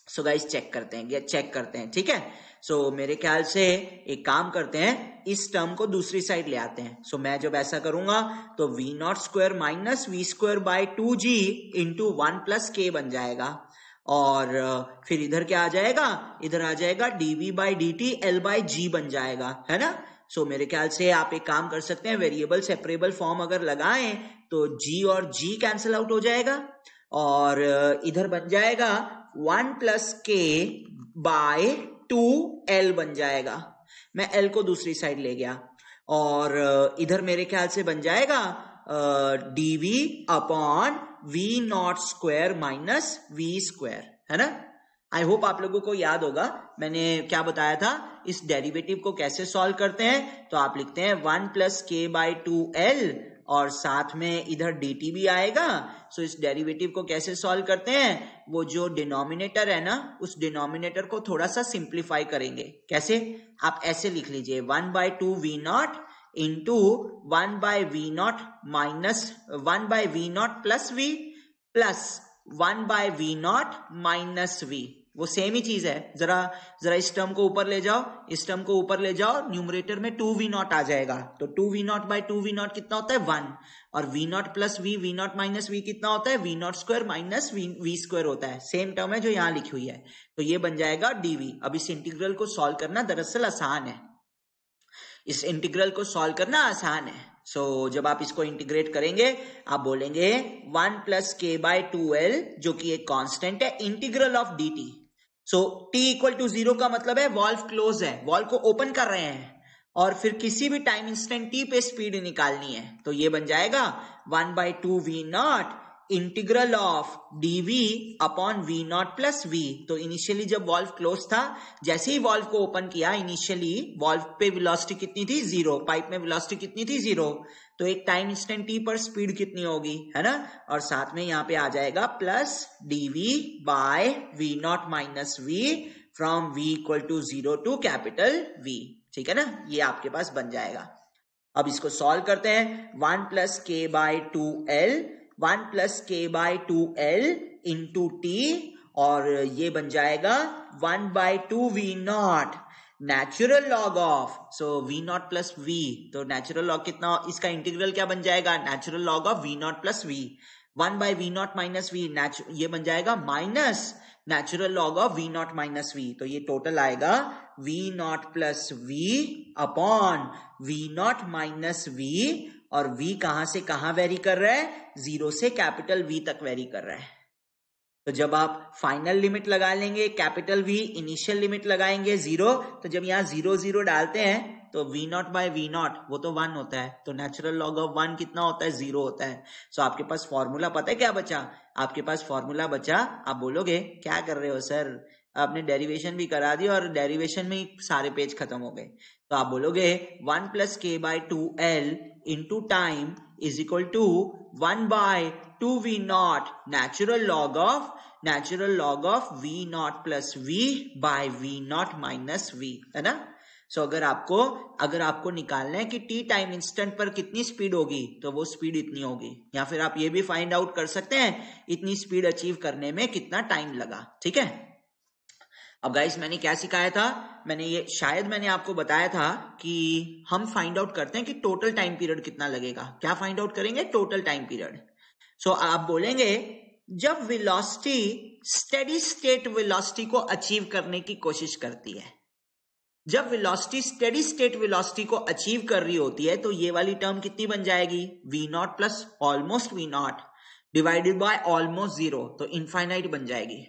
सो गाइस चेक करते हैं, ठीक है। सो मेरे ख्याल से एक काम करते हैं, इस टर्म को दूसरी साइड ले आते हैं। सो मैं जब ऐसा करूंगा तो V not square minus V square by 2g into 1 plus K बन जाएगा, और फिर इधर क्या आ जाएगा, इधर आ जाएगा dv by dt l by g बन जाएगा, है ना। सो मेरे ख्याल से आप एक काम कर सकते हैं, वेरिएबल सेपरेबल फॉर्म अगर लगाएं तो g और g कैंसिल आउट हो जाएगा और इधर बन जाएगा 1 प्लस के बाय 2l बन जाएगा। मैं l को दूसरी साइड ले गया और इधर मेरे ख्याल से बन जाएगा dv upon v not square minus v square, है ना। आई होप आप लोगों को याद होगा मैंने क्या बताया था, इस डेरिवेटिव को कैसे सॉल्व करते हैं, तो आप लिखते हैं 1 प्लस के बाई 2l और साथ में इधर dt भी आएगा। सो इस डेरिवेटिव को कैसे सॉल्व करते हैं, वो जो डिनोमिनेटर है ना उस डिनोमिनेटर को थोड़ा सा सिंप्लीफाई करेंगे। कैसे, आप ऐसे लिख लीजिए 1 by 2 V not into 1 by V not minus 1 by V not plus v plus 1 bye V not minus V, वो सेम ही चीज है। जरा इस टर्म को ऊपर ले जाओ, इस टर्म को ऊपर ले जाओ, न्यूमरेटर में 2v नॉट आ जाएगा, तो 2v not bye 2v not कितना होता है 1, और v not plus V not minus V कितना होता है, v not square minus V square होता है, सेम टर्म है जो यहां लिखी हुई है, तो ये बन जाएगा dv। अब इस इंटीग्रल को सॉल्व करना दरअसल आसान है, इस इंटीग्रल को सॉल्व करना आसान है। सो जब आप इसको इंटीग्रेट करेंगे आप बोलेंगे 1 प्लस के बाय 2l जो कि एक कांस्टेंट है, integral of dt, so T equal to 0 का मतलब है वॉल्व क्लोज है, वॉल्व को ओपन कर रहे हैं और फिर किसी भी टाइम इंस्टेंट टी पे स्पीड निकालनी है, तो ये बन जाएगा 1/2 v not integral of dv upon v not plus v। तो इनिशियली जब वॉल्व क्लोज था, जैसे ही वॉल्व को ओपन किया, इनिशियली वॉल्व पे वेलोसिटी कितनी थी 0, पाइप में वेलोसिटी कितनी थी 0, तो एक टाइम इंस्टेंट t पर स्पीड कितनी होगी, है ना, और साथ में यहां पे आ जाएगा plus dv by v not minus v from v equal to 0 to capital V, ठीक है ना, ये आपके पास बन जाएगा। अब इसको सॉल्व करते हैं, 1 plus K by 2l, 1 plus K by 2l into T, और ये बन जाएगा 1/2 v not natural log of, so v not plus v, तो नेचुरल लॉग कितना, इसका इंटीग्रल क्या बन जाएगा, natural log of v not plus v, 1/v not minus v, ये बन जाएगा minus natural log of v not minus v, तो ये टोटल आएगा v not plus v upon v not minus v, और v कहां से कहां वेरी कर रहा है, 0 से कैपिटल V तक वेरी कर रहा है। तो जब आप फाइनल लिमिट लगा लेंगे कैपिटल V, इनिशियल लिमिट लगाएंगे 0, तो जब यहां 0 0 डालते हैं तो v नॉट बाय v नॉट वो तो 1 होता है, तो नेचुरल लॉग ऑफ 1 कितना होता है, 0 होता है। सो आपके पास फॉर्मूला पता है क्या बचा, आपके पास फॉर्मूला बचा, आप बोलोगे क्या कर रहे हो सर, आपने डेरिवेशन भी करा दी और डेरिवेशन में ही सारे पेज खत्म हो गए, तो आप बोलोगे 1 plus K by 2l into time is equal to 1/2 v not natural log of v not plus v by v not minus v, है ना। सो अगर आपको निकालना है कि t टाइम इंस्टेंट पर कितनी स्पीड होगी, तो वो स्पीड इतनी होगी, या फिर आप ये भी फाइंड आउट कर सकते हैं इतनी स्पीड अचीव करने में कितना टाइम लगा, ठीक है। अब गाइस मैंने क्या सिखाया था, मैंने आपको बताया था कि हम फाइंड आउट करते हैं कि टोटल टाइम पीरियड कितना लगेगा। क्या फाइंड आउट करेंगे, टोटल टाइम पीरियड। सो आप बोलेंगे जब वेलोसिटी स्टेडी स्टेट वेलोसिटी को अचीव करने की कोशिश करती है, जब वेलोसिटी स्टेडी स्टेट वेलोसिटी को अचीव कर रही होती है, तो ये वाली टर्म कितनी बन जाएगी, v not plus almost v not divided by almost 0, तो इनफाइनाइट बन जाएगी,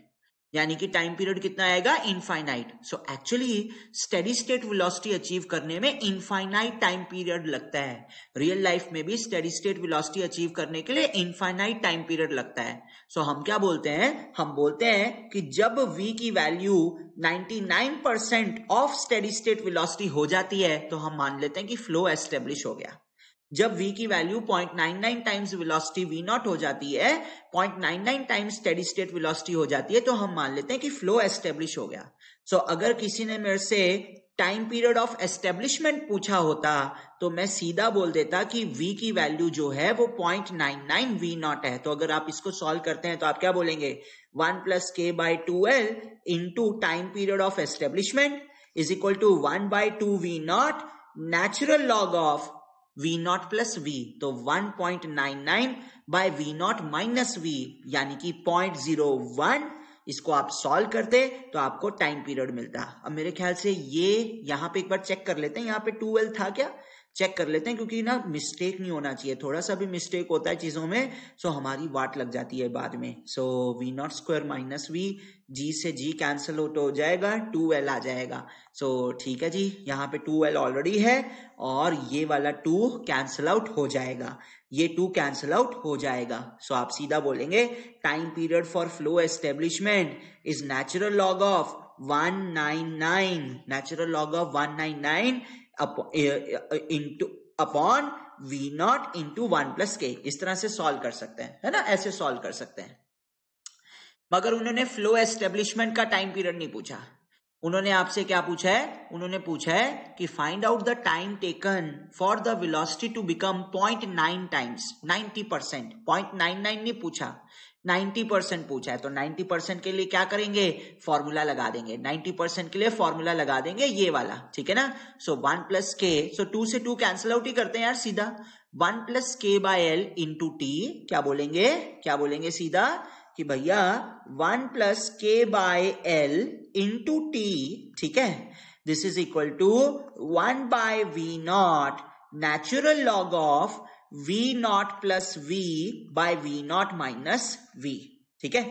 यानी कि टाइम पीरियड कितना आएगा, infinite. So actually steady state velocity achieve करने में इनफाइनाइट टाइम पीरियड लगता है। रियल लाइफ में भी स्टेडी स्टेट वेलोसिटी अचीव करने के लिए इनफाइनाइट टाइम पीरियड लगता है। सो हम क्या बोलते हैं, हम बोलते हैं कि जब v की value 99% of steady state velocity हो जाती है, तो हम मान लेते हैं कि फ्लो एस्टेब्लिश हो गया। जब v की value 0.99 times velocity v not हो जाती है, 0.99 टाइम्स स्टेडी स्टेट वेलोसिटी हो जाती है, तो हम मान लेते हैं कि फ्लो एस्टेब्लिश हो गया। सो अगर किसी ने मेरे से टाइम पीरियड ऑफ एस्टेब्लिशमेंट पूछा होता, तो मैं सीधा बोल देता कि v की वैल्यू जो है वो 0.99 v नॉट है। तो अगर आप इसको सॉल्व करते हैं तो आप क्या बोलेंगे, 1 plus K by 2l into time period of establishment is equal to 1/2 v not natural log of v not plus v, तो 1.99 by v not minus v, यानी कि 0.01। इसको आप सॉल्व करते तो आपको टाइम पीरियड मिलता। अब मेरे ख्याल से ये यहाँ पे एक बार चेक कर लेते हैं, यहाँ पे 2l था क्या, चेक कर लेते हैं, क्योंकि ना मिस्टेक नहीं होना चाहिए, थोड़ा सा भी मिस्टेक होता है चीजों में सो हमारी वाट लग जाती है बाद में। सो v not square minus v, g से g कैंसिल आउट हो जाएगा, 2l आ जाएगा। सो ठीक है जी, यहाँ पे 2l ऑलरेडी है और ये वाला 2 कैंसिल आउट हो जाएगा, ये 2 कैंसिल आउट हो जाएगा। सो आप सीधा बोलेंगे time period for flow establishment is natural log of 199, natural log of 199 into upon v not into 1 plus के। इस तरह से सॉल्व कर सकते हैं, है ना, ऐसे सॉल्व कर सकते हैं। मगर उन्होंने फ्लो एस्टेब्लिशमेंट का टाइम पीरियड नहीं पूछा, उन्होंने आपसे क्या पूछा है, उन्होंने पूछा है कि find out the time taken for the velocity to become 0.9 times 90%। 0.99 नहीं पूछा, 90% पूछा है, तो 90% के लिए क्या करेंगे, फॉर्मूला लगा देंगे, 90% के लिए फॉर्मूला लगा देंगे ये वाला, ठीक है ना। सो 1 प्लस के, सो 2 से 2 कैंसिल आउट ही करते हैं यार सीधा, 1 plus K by L into T, क्या बोलेंगे सीधा कि भैया 1 plus K by L into टी, ठीक है, this is equal to 1 bye V not natural log of v not plus v by v not minus v, ठीक है।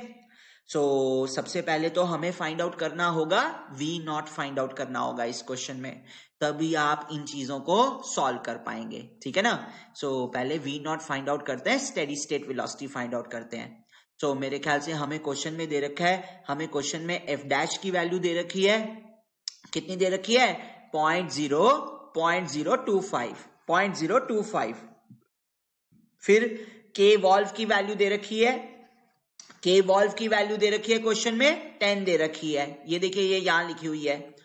सो सबसे पहले तो हमें फाइंड आउट करना होगा वी नॉट, फाइंड आउट करना होगा इस क्वेश्चन में, तभी आप इन चीजों को सॉल्व कर पाएंगे, ठीक है ना। सो पहले वी नॉट फाइंड आउट करते हैं, steady state velocity find out करते हैं। सो मेरे ख्याल से हमें क्वेश्चन में दे रखा है, हमें क्वेश्चन में एफ डैश की वैल्यू दे रखी है, कितनी दे रखी है 0.025। फिर के वॉल्व की वैल्यू दे रखी है, के वॉल्व की वैल्यू दे रखी है क्वेश्चन में 10 दे रखी है, ये देखिए ये यहां लिखी हुई है,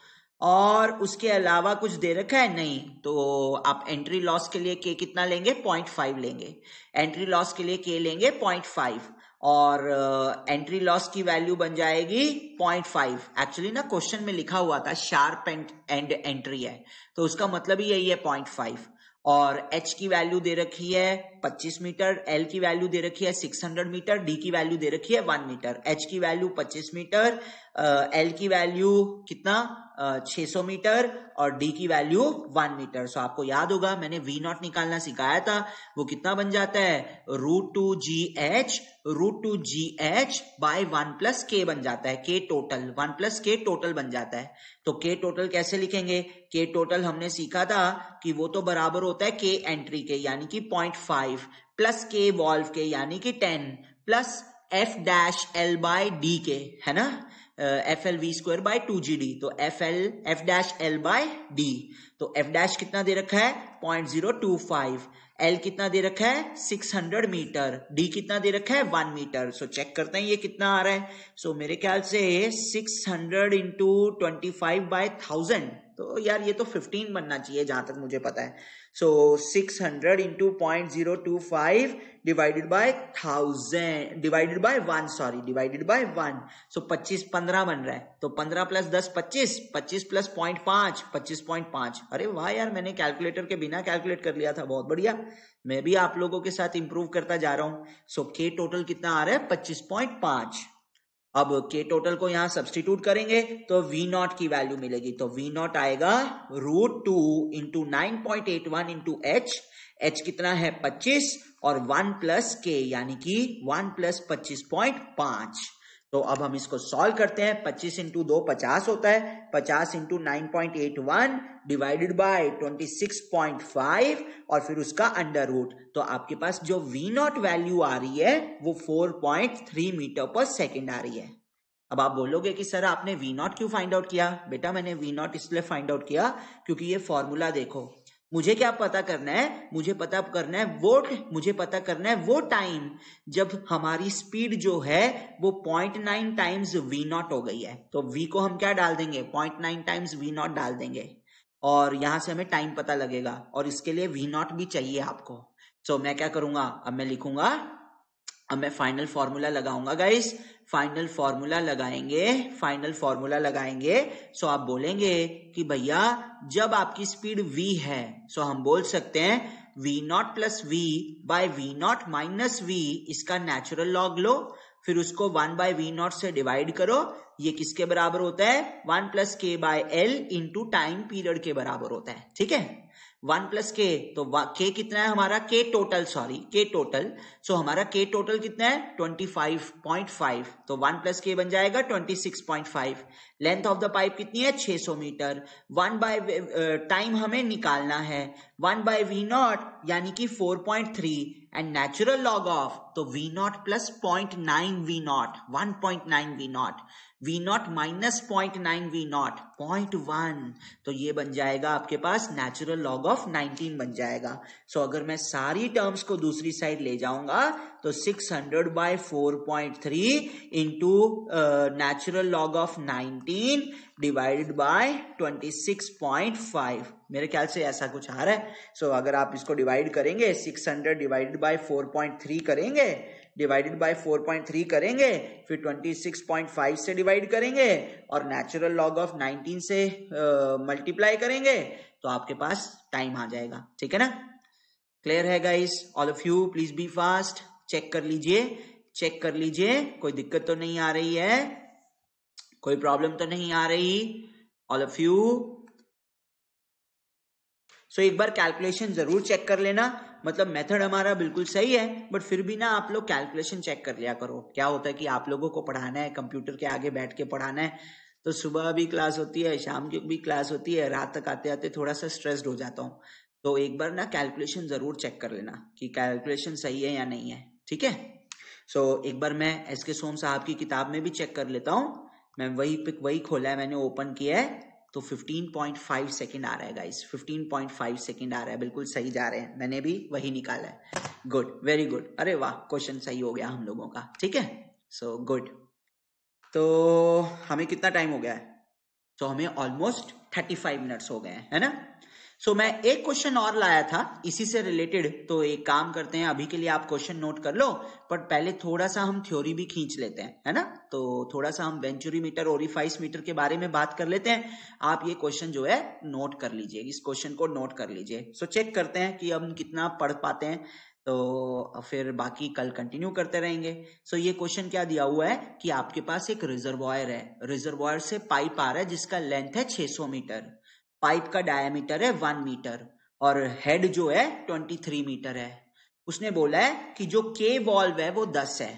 और उसके अलावा कुछ दे रखा है नहीं। तो आप एंट्री लॉस के लिए के कितना लेंगे 0.5 लेंगे, एंट्री लॉस के लिए के लेंगे 0.5, और एंट्री लॉस की वैल्यू बन जाएगी 0.5। एक्चुअली ना क्वेश्चन में लिखा हुआ था शार्प एंड एंट्री है, तो उसका मतलब ही यही है 0.5। और h की वैल्यू दे रखी है 25 मीटर, l की वैल्यू दे रखी है 600 मीटर, d की वैल्यू दे रखी है 1 मीटर, h की वैल्यू 25 मीटर, l की वैल्यू कितना 600 मीटर, और d की वैल्यू 1 मीटर। सो आपको याद होगा मैंने v नॉट निकालना सिखाया था, वो कितना बन जाता है √2gh बाय 1 प्लस k बन जाता है, k total 1 plus k total बन जाता है। तो k टोटल कैसे लिखेंगे, k टोटल हमने सीखा था कि वो तो बराबर होता है k एंट्री के यानी कि 0.5 प्लस k वॉल्व के यानी कि 10 plus f dash l by d के, है ना, F L V square by 2gd, तो F dash L by D. तो एफ डैश कितना दे रखा है 0.025, एल कितना दे रखा है 600 मीटर, डी कितना दे रखा है 1 मीटर। सो चेक करते हैं ये कितना आ रहा है। सो मेरे ख्याल से 600 इंटू 25/1000, तो यार ये तो 15 बनना चाहिए जहां तक मुझे पता है। सो 600 into 0.025 divided by 1000 divided by 1, sorry divided by 1। सो 15 बन रहा है, तो 15 प्लस 10 25, 25 प्लस 0.5 25.5। अरे वाह यार, मैंने कैलकुलेटर के बिना कैलकुलेट कर लिया था, बहुत बढ़िया। मैं भी आप लोगों के साथ इंप्रूव करता जा रहा हूं। सो के टोटल कितना आ रहा है 25.5। अब के टोटल को यहां सब्सटीट्यूट करेंगे तो वी नॉट की वैल्यू मिलेगी, तो वी नॉट आएगा √2 इंटू 9.81 इंटू एच कितना है 25, और 1 प्लस के यानी कि 1 प्लस 25.5। तो अब हम इसको सॉल्व करते हैं, 25 इंटू 2 50 होता है, 50 इंटू 9.81 डिवाइडेड बाय 26.5 और फिर उसका अंडर रूट। तो आपके पास जो वी नॉट वैल्यू आ रही है वो 4.3 मीटर पर सेकेंड आ रही है। अब आप बोलोगे कि सर आपने वी नॉट क्यों फाइंड आउट किया? बेटा मैंने वी नॉट इसलिए फाइंड आउट किया क्योंकि ये फॉर्मूला देखो, मुझे क्या पता करना है, मुझे पता करना है वो टाइम जब हमारी स्पीड जो है वो 0.9 टाइम्स वी नॉट हो गई है। तो वी को हम क्या डाल देंगे 0.9 टाइम्स वी नॉट डाल देंगे, और यहां से हमें टाइम पता लगेगा, और इसके लिए वी नॉट भी चाहिए आपको। सो मैं क्या करूंगा, अब मैं लिखूंगा, अब मैं फाइनल फॉर्मूला लगाऊंगा गाइस, फाइनल फॉर्मूला लगाएंगे। सो आप बोलेंगे कि भैया जब आपकी स्पीड v है, सो हम बोल सकते हैं v not plus v by v not minus v, इसका नेचुरल लॉग लो, फिर उसको 1 बाय वी नॉट से डिवाइड करो। ये किसके बराबर होता है 1 plus K by L into time period के बराबर होता है, ठीक है। 1 प्लस के, तो के कितना है हमारा के टोटल, सो हमारा के टोटल कितना है 25.5, तो 1 प्लस के बन जाएगा 26.5। लेंथ ऑफ द पाइप कितनी है 600 मीटर। 1 बाय टाइम हमें निकालना है, 1 बाय वी नॉट यानी कि 4.3 एंड नेचुरल लॉग ऑफ, तो V not plus 0.9 V not 1.9 V not, V not minus 0.9 V not 0.1, तो ये बन जाएगा आपके पास नेचुरल लॉग ऑफ 19 बन जाएगा। सो अगर मैं सारी टर्म्स को दूसरी साइड ले जाऊंगा तो 600 by 4.3 into natural log of 19 divided by 26.5, मेरे ख्याल से ऐसा कुछ आ रहा है। सो अगर आप इसको डिवाइड करेंगे 600 डिवाइडेड बाय 4.3 करेंगे, डिवाइडेड बाय 4.3 करेंगे, फिर 26.5 से डिवाइड करेंगे और नेचुरल लॉग ऑफ 19 से मल्टीप्लाई करेंगे, तो आपके पास टाइम आ जाएगा, ठीक है ना। क्लियर है guys? All of you please be fast, check कर लीजिए, कोई दिक्कत तो नहीं आ रही है, कोई प्रॉब्लम तो नहीं आ रही, ऑल ऑफ यू। सो एक बार कैलकुलेशन जरूर चेक कर लेना, मतलब मेथड हमारा बिल्कुल सही है, बट फिर भी ना आप लोग कैलकुलेशन चेक कर लिया करो। क्या होता है कि आप लोगों को पढ़ाना है, कंप्यूटर के आगे बैठ के पढ़ाना है, तो सुबह भी क्लास होती है, शाम की भी क्लास होती है, रात तक आते आते थोड़ा सा स्ट्रेस्ड हो जाता हूँ। तो एक बार ना कैलकुलेशन जरूर चेक कर लेना कि कैलकुलेशन सही है या नहीं है, ठीक है। सो एक बार मैं एस.के. सोम साहब की किताब में भी चेक कर लेता हूँ। मैं वही खोला है, मैंने ओपन किया है, तो 15.5 सेकेंड आ रहा है गाइस, 15.5 सेकेंड आ रहा है, बिल्कुल सही जा रहे हैं, मैंने भी वही निकाला है। गुड, वेरी गुड, अरे वाह, क्वेश्चन सही हो गया हम लोगों का, ठीक है। So good. तो हमें कितना टाइम हो गया है? तो हमें ऑलमोस्ट 35 मिनट्स हो गए हैं, है ना। सो मैं एक क्वेश्चन और लाया था इसी से रिलेटेड, तो एक काम करते हैं, अभी के लिए आप क्वेश्चन नोट कर लो, पर पहले थोड़ा सा हम थ्योरी भी खींच लेते हैं, है ना। तो थोड़ा सा हम वेंचुरी मीटर, ओरिफाइस मीटर के बारे में बात कर लेते हैं। आप ये क्वेश्चन जो है नोट कर लीजिए, इस क्वेश्चन को नोट कर लीजिए। सो चेक करते हैं कि हम कितना पढ़ पाते हैं, तो फिर बाकी कल कंटिन्यू करते रहेंगे। सो ये क्वेश्चन क्या दिया हुआ है कि आपके पास एक रिजर्वॉयर है, रिजर्वॉयर से पाइप आ रहा है जिसका लेंथ है 600 मीटर, पाइप का डायमीटर है 1 मीटर और हेड जो है 23 मीटर है। उसने बोला है कि जो के वॉल्व है वो 10 है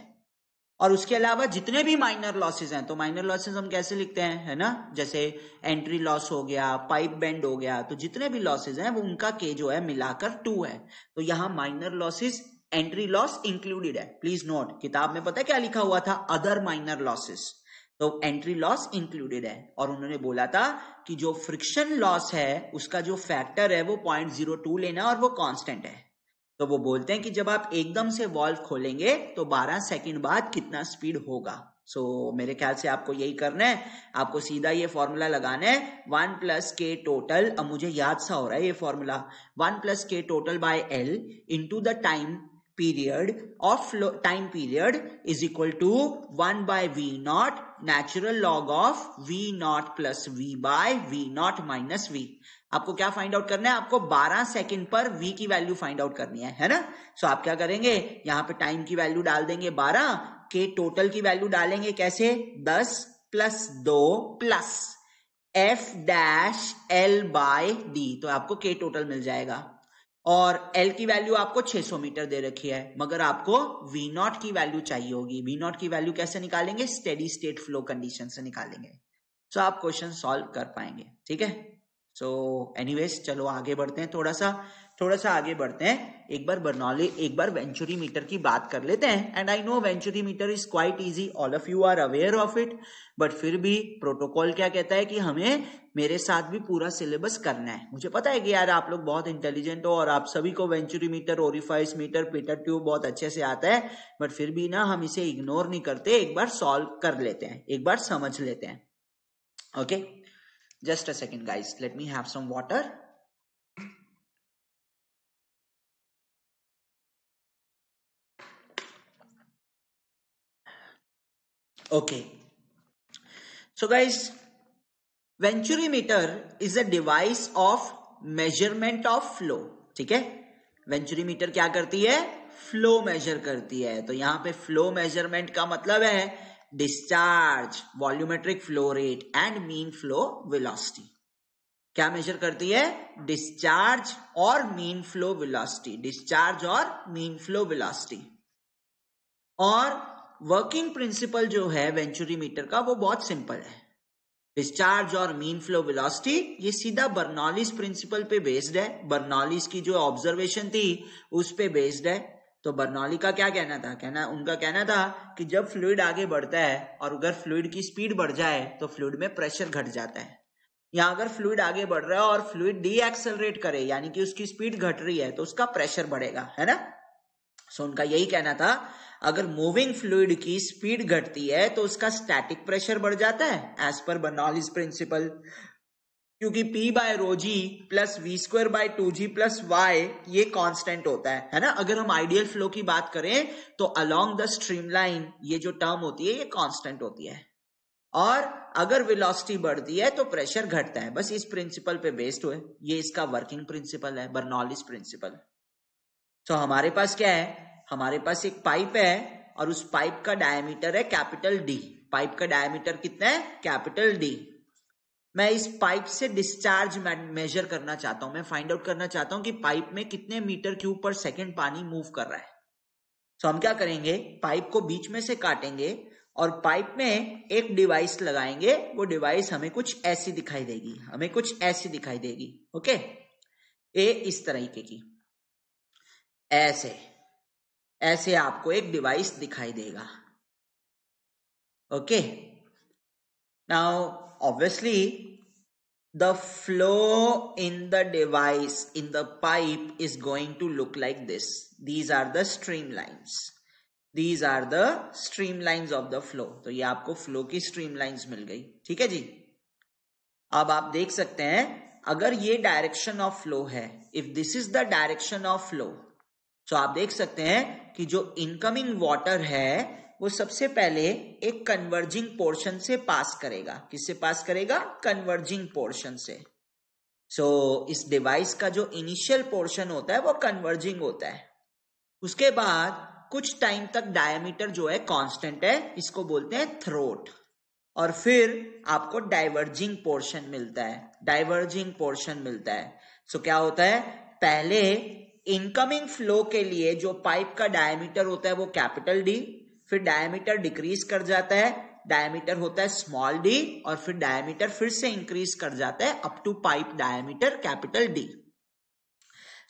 और उसके अलावा जितने भी माइनर लॉसेस हैं, तो माइनर लॉसेस हम कैसे लिखते हैं, है ना, जैसे एंट्री लॉस हो गया, पाइप बेंड हो गया, तो जितने भी लॉसेस हैं वो उनका के जो है मिलाकर 2 है। तो यहाँ minor losses, entry loss included है। प्लीज नोट, किताब में पता है क्या लिखा हुआ था, अदर माइनर लॉसेस, तो एंट्री लॉस इंक्लूडेड है। और उन्होंने बोला था कि जो फ्रिक्शन लॉस है उसका जो फैक्टर है वो 0.02 लेना और वो कांस्टेंट है। तो वो बोलते हैं कि जब आप एकदम से वॉल्व खोलेंगे तो 12 सेकंड बाद कितना स्पीड होगा। सो मेरे ख्याल से आपको यही करना है, आपको सीधा ये फॉर्मूला लगाना है, 1 + k टोटल, अब मुझे याद सा हो रहा है ये formula, 1 + k total by L into the time period of time period is equal to 1 by v naught natural log of v naught plus v by v naught minus v। आपको क्या फाइंड आउट करना है, आपको 12 second पर v की value find out करनी है ना। सो आप क्या करेंगे, यहाँ पे टाइम की वैल्यू डाल देंगे 12, के टोटल की वैल्यू डालेंगे कैसे, 10 + 2 plus f dash l by d, तो आपको के टोटल मिल जाएगा। और L की वैल्यू आपको 600 मीटर दे रखी है, मगर आपको V0 की वैल्यू चाहिए होगी। V0 की वैल्यू कैसे निकालेंगे, स्टेडी स्टेट फ्लो कंडीशन से निकालेंगे। सो आप क्वेश्चन सॉल्व कर पाएंगे, ठीक है। सो एनीवेज चलो आगे बढ़ते हैं, थोड़ा सा आगे बढ़ते हैं। एक बार वेंचुरी मीटर की बात कर लेते हैं। And I know venturi meter is quite easy, all of you are aware of it, but फिर भी प्रोटोकॉल क्या कहता है कि हमें मेरे साथ भी पूरा सिलेबस करना है। मुझे पता है कि यार आप लोग बहुत इंटेलिजेंट हो और आप सभी को venturi meter, orifice meter, Peter tube बहुत अच्छे से आता है, बट फिर भी ना हम इसे इग्नोर नहीं करते, एक बार सॉल्व कर लेते हैं, एक बार समझ लेते हैं। Okay, just a second guys, let me have some water. Okay, so guys, venturi meter is a device of measurement of flow, ठीक है। वेंचुरी मीटर क्या करती है, फ्लो मेजर करती है। तो यहां पे फ्लो मेजरमेंट का मतलब है discharge, volumetric flow rate and mean flow velocity. क्या मेजर करती है, डिस्चार्ज और मीन फ्लो वेलोसिटी, डिस्चार्ज और मीन फ्लो वेलोसिटी। और वर्किंग प्रिंसिपल जो है वेंचुरी मीटर का वो बहुत सिंपल है, डिस्चार्ज और मीन फ्लो वेलोसिटी, ये सीधा बर्नौलीज प्रिंसिपल पे बेस्ड है। बर्नौलीज की जो ऑब्जर्वेशन थी उस पे बेस्ड है। तो बर्नौली का क्या कहना था, उनका कहना था कि जब फ्लूइड आगे बढ़ता है और अगर फ्लूइड की स्पीड बढ़ जाए तो फ्लूइड में प्रेशर घट जाता है। या अगर फ्लूइड आगे बढ़ रहा है और फ्लूइड डी एक्सेलरेट करे, यानी कि उसकी स्पीड घट रही है, तो उसका प्रेशर बढ़ेगा, है ना। सो उनका यही कहना था, अगर मूविंग फ्लूइड की स्पीड घटती है तो उसका स्टैटिक प्रेशर बढ़ जाता है एज पर बर्नौलीज प्रिंसिपल, क्योंकि P/ρg plus v²/2g plus y ये कांस्टेंट होता है ना। अगर हम आइडियल फ्लो की बात करें तो अलोंग द स्ट्रीमलाइन ये जो टर्म होती है ये कांस्टेंट होती है, और अगर वेलोसिटी बढ़ती है तो प्रेशर घटता है। बस इस प्रिंसिपल पे बेस्ड हुए, ये इसका वर्किंग प्रिंसिपल है, बर्नौलीज प्रिंसिपल। तो हमारे पास क्या है, हमारे पास एक पाइप है और उस पाइप का डायमीटर है कैपिटल D। पाइप का डायमीटर कितना है, कैपिटल D। मैं इस पाइप से डिस्चार्ज मेजर करना चाहता हूं, मैं फाइंड आउट करना चाहता हूं कि पाइप में कितने मीटर क्यूब पर सेकेंड पानी मूव कर रहा है। तो हम क्या करेंगे, पाइप को बीच में से काटेंगे और पाइप में एक डिवाइस लगाएंगे। वो डिवाइस हमें कुछ ऐसी दिखाई देगी, हमें कुछ ऐसी दिखाई देगी। ओके, ये इस तरीके की, ऐसे ऐसे आपको एक डिवाइस दिखाई देगा। Okay, now obviously the flow in the device in the pipe is going to look like this. These are the streamlines. These are the streamlines of the flow. तो ये आपको flow की streamlines मिल गई। ठीक है जी। अब आप देख सकते हैं, अगर ये direction of flow है, if this is the direction of flow, तो आप देख सकते हैं कि जो incoming water है वो सबसे पहले एक कन्वर्जिंग पोर्शन से पास करेगा। किससे पास करेगा? कन्वर्जिंग पोर्शन से। सो इस डिवाइस का जो इनिशियल पोर्शन होता है वो कन्वर्जिंग होता है। उसके बाद कुछ टाइम तक डायमीटर जो है कांस्टेंट है, इसको बोलते हैं थ्रोट। और फिर आपको डाइवर्जिंग पोर्शन मिलता है, डाइवर्जिंग पोर्शन मिलता है। सो क्या होता है, पहले इनकमिंग फ्लो के लिए जो पाइप का डायमीटर होता है वो कैपिटल डी, फिर डायमीटर डिक्रीज कर जाता है, डायमीटर होता है स्मॉल डी, और फिर डायमीटर फिर से इंक्रीज कर जाता है up to pipe diameter capital D.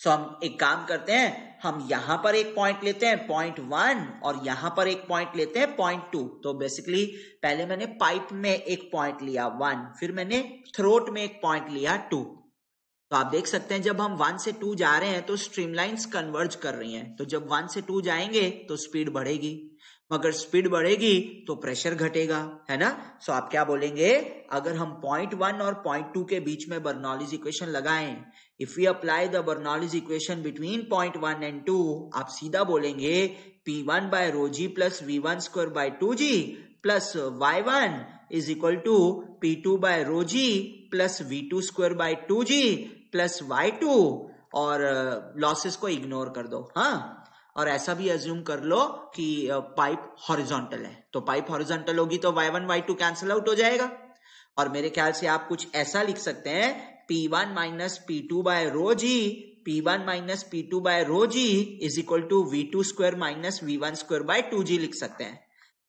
So हम एक काम करते हैं, हम यहां पर एक पॉइंट लेते हैं 0.1 और यहां पर एक पॉइंट लेते हैं 0.2। तो बेसिकली पहले मैंने पाइप में एक पॉइंट लिया 1, फिर मैंने थ्रोट में एक पॉइंट लिया 2। तो आप देख सकते हैं जब हम 1 से 2 जा रहे हैं तो स्ट्रीमलाइंस कन्वर्ज कर रही हैं। तो जब 1 से 2 जाएंगे तो स्पीड बढ़ेगी, मगर स्पीड बढ़ेगी तो प्रेशर घटेगा, है ना। सो आप क्या बोलेंगे, अगर हम 0.1 और 0.2 के बीच में बर्नौलीज इक्वेशन लगाएं, if we apply the Bernoulli's equation between 0.1 and 2, आप सीधा बोलेंगे P1 by rho ji plus V1 square by 2G plus Y1 is equal to P2 by rho ji plus V2 square by 2G plus Y2, और losses को ignore कर दो। हाँ, और ऐसा भी अज्यूम कर लो कि पाइप हॉरिजॉन्टल है। तो पाइप हॉरिजॉन्टल होगी तो Y1 Y2 कैंसिल आउट हो जाएगा। और मेरे ख्याल से आप कुछ ऐसा लिख सकते हैं, P1 minus P2 by rho G, P1 minus P2 by rho ji is equal to V2 square minus V1 square by 2G लिख सकते हैं।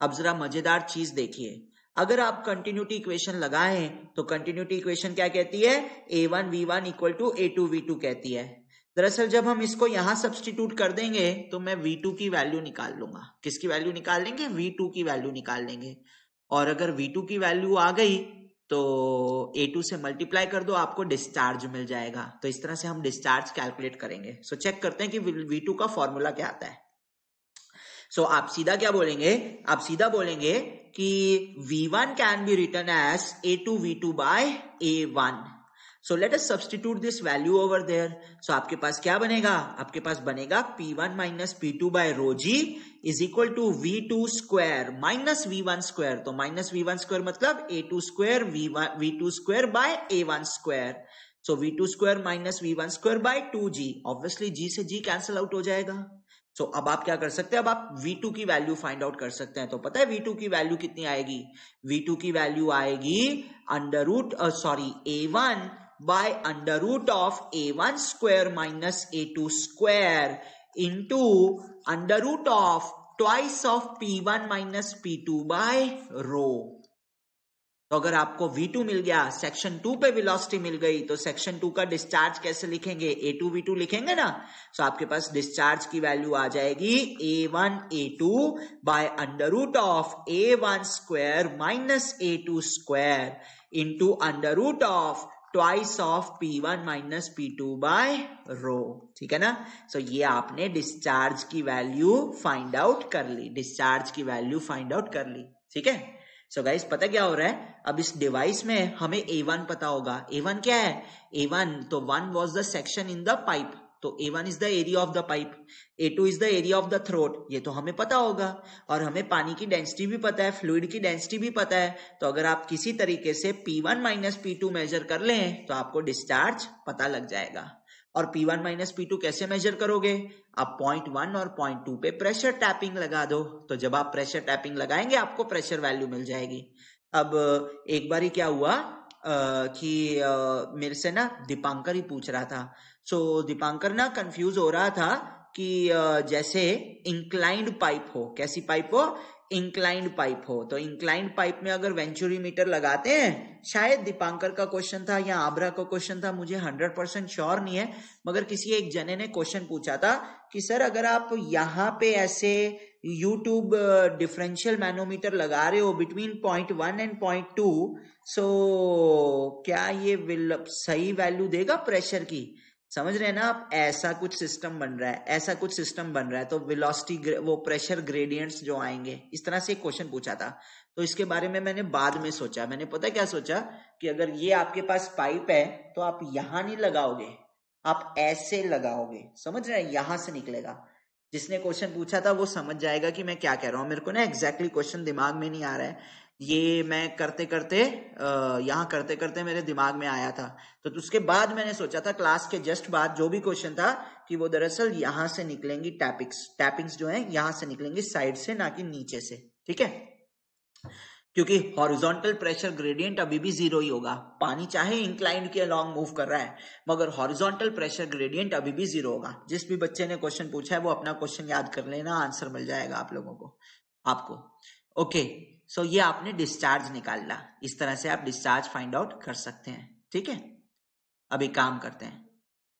अब जरा मजेदार चीज देखिए, अगर आप कंटिन्यूटी इक्वेशन लगाएं तो कंटिन्यूटी इक्वेशन क्या कहती है, A1 V1 equal to A2 V2 कहती है। दरअसल जब हम इसको यहां सब्स्टिट्यूट कर देंगे तो मैं V2 की वैल्यू निकाल लूंगा। किसकी वैल्यू निकाल लेंगे? V2 की वैल्यू निकाल लेंगे। और अगर V2 की वैल्यू आ गई तो A2 से मल्टीप्लाई कर दो, आपको डिस्चार्ज मिल जाएगा। तो इस तरह से हम डिस्चार्ज कैलकुलेट करेंगे। सो चेक करते हैं कि V2 का फॉर्मूला क्या आता है। सो आप सीधा क्या बोलेंगे, आप सीधा बोलेंगे कि V1 can be written as A2 V2 by A1। So let us substitute this value over there. So आपके पास क्या बनेगा, आपके पास बनेगा P1 minus P2 by rho ji is equal to V2 square minus V1 square. तो minus V1 square मतलब A2 square V2 square by A1 square. So V2 square minus V1 square by 2G। Obviously G से G cancel out हो जाएगा। सो अब आप क्या कर सकते हैं, अब आप V2 की वैल्यू फाइंड आउट कर सकते हैं। तो पता है V2 की वैल्यू कितनी आएगी, V2 की वैल्यू आएगी under root A1 by under root of A1 square minus A2 square into under root of twice of P1 minus P2 by rho। तो अगर आपको V2 मिल गया, सेक्शन 2 पे वेलोसिटी मिल गई, तो सेक्शन 2 का डिस्चार्ज कैसे लिखेंगे, A2 V2 लिखेंगे ना। तो आपके पास डिस्चार्ज की वैल्यू आ जाएगी A1 A2 by under root of A1 square minus A2 square into under root of twice of P1 minus P2 by rho. ठीक है ना। सो ये आपने डिस्चार्ज की वैल्यू फाइंड आउट कर ली, डिस्चार्ज की वैल्यू फाइंड आउट कर ली। ठीक है। सो गाइस पता क्या हो रहा है, अब इस डिवाइस में हमें A1 पता होगा। A1 क्या है, A1 तो 1 was the section in the pipe, तो A1 is the area of the pipe, A2 is the area of the throat, ये तो हमें पता होगा। और हमें पानी की डेंसिटी भी पता है, फ्लूइड की डेंसिटी भी पता है। तो अगर आप किसी तरीके से P1 माइनस P2 मेजर कर लें तो आपको डिस्चार्ज पता लग जाएगा। और P1 माइनस P2 कैसे मेजर करोगे, आप 0.1 और 0.2 पे प्रेशर टैपिंग लगा दो। तो जब आप प्रेशर टैपिंग लगाएंगे आपको प्रेशर वैल्यू मिल जाएगी। अब एक बारी क्या हुआ, मेरे से ना दीपांकर ही पूछ रहा था। सो दीपांकर ना कंफ्यूज हो रहा था कि जैसे इंक्लाइंड पाइप हो, कैसी पाइप हो, इंक्लाइंड पाइप हो, तो इंक्लाइंड पाइप में अगर वेंचुरी मीटर लगाते हैं, शायद दीपांकर का क्वेश्चन था या आबरा का क्वेश्चन था, मुझे 100% श्योर नहीं है, मगर किसी एक जने ने क्वेश्चन पूछा था कि सर अगर आप यहाँ पे ऐसे यूट्यूब डिफरेंशियल मैनोमीटर लगा रहे हो बिटवीन 0.1 एंड 0.2, सो क्या ये सही वैल्यू देगा प्रेशर की? समझ रहे हैं ना आप? ऐसा कुछ सिस्टम बन रहा है, ऐसा कुछ सिस्टम बन रहा है, तो वेलोसिटी, वो प्रेशर ग्रेडियंट्स जो आएंगे, इस तरह से एक क्वेश्चन पूछा था। तो इसके बारे में मैंने बाद में सोचा, मैंने पता क्या सोचा कि अगर ये आपके पास पाइप है तो आप यहां नहीं लगाओगे, आप ऐसे लगाओगे, समझ रहे हैं, यहां से निकलेगा। जिसने क्वेश्चन पूछा था वो समझ जाएगा कि मैं क्या कह रहा हूं। मेरे को ना एग्जैक्टली क्वेश्चन दिमाग में नहीं आ रहा है, ये मैं करते करते यहाँ करते करते मेरे दिमाग में आया था, तो उसके बाद मैंने सोचा था क्लास के जस्ट बाद जो भी क्वेश्चन था कि वो दरअसल यहां से निकलेंगी टैपिंग्स जो है यहां से निकलेंगी, साइड से, ना कि नीचे से, ठीक है? क्योंकि हॉरिजॉन्टल प्रेशर ग्रेडियंट अभी भी जीरो ही होगा, पानी चाहे इंक्लाइंड के अलॉन्ग मूव कर रहा है, मगर हॉरिजॉन्टल प्रेशर ग्रेडियंट अभी भी जीरो होगा। जिस भी बच्चे ने क्वेश्चन पूछा है वो अपना क्वेश्चन याद कर लेना, आंसर मिल जाएगा आप लोगों को, आपको। ओके, सो ये आपने डिस्चार्ज निकाला, इस तरह से आप डिस्चार्ज फाइंड आउट कर सकते हैं, ठीक है? अब एक काम करते हैं,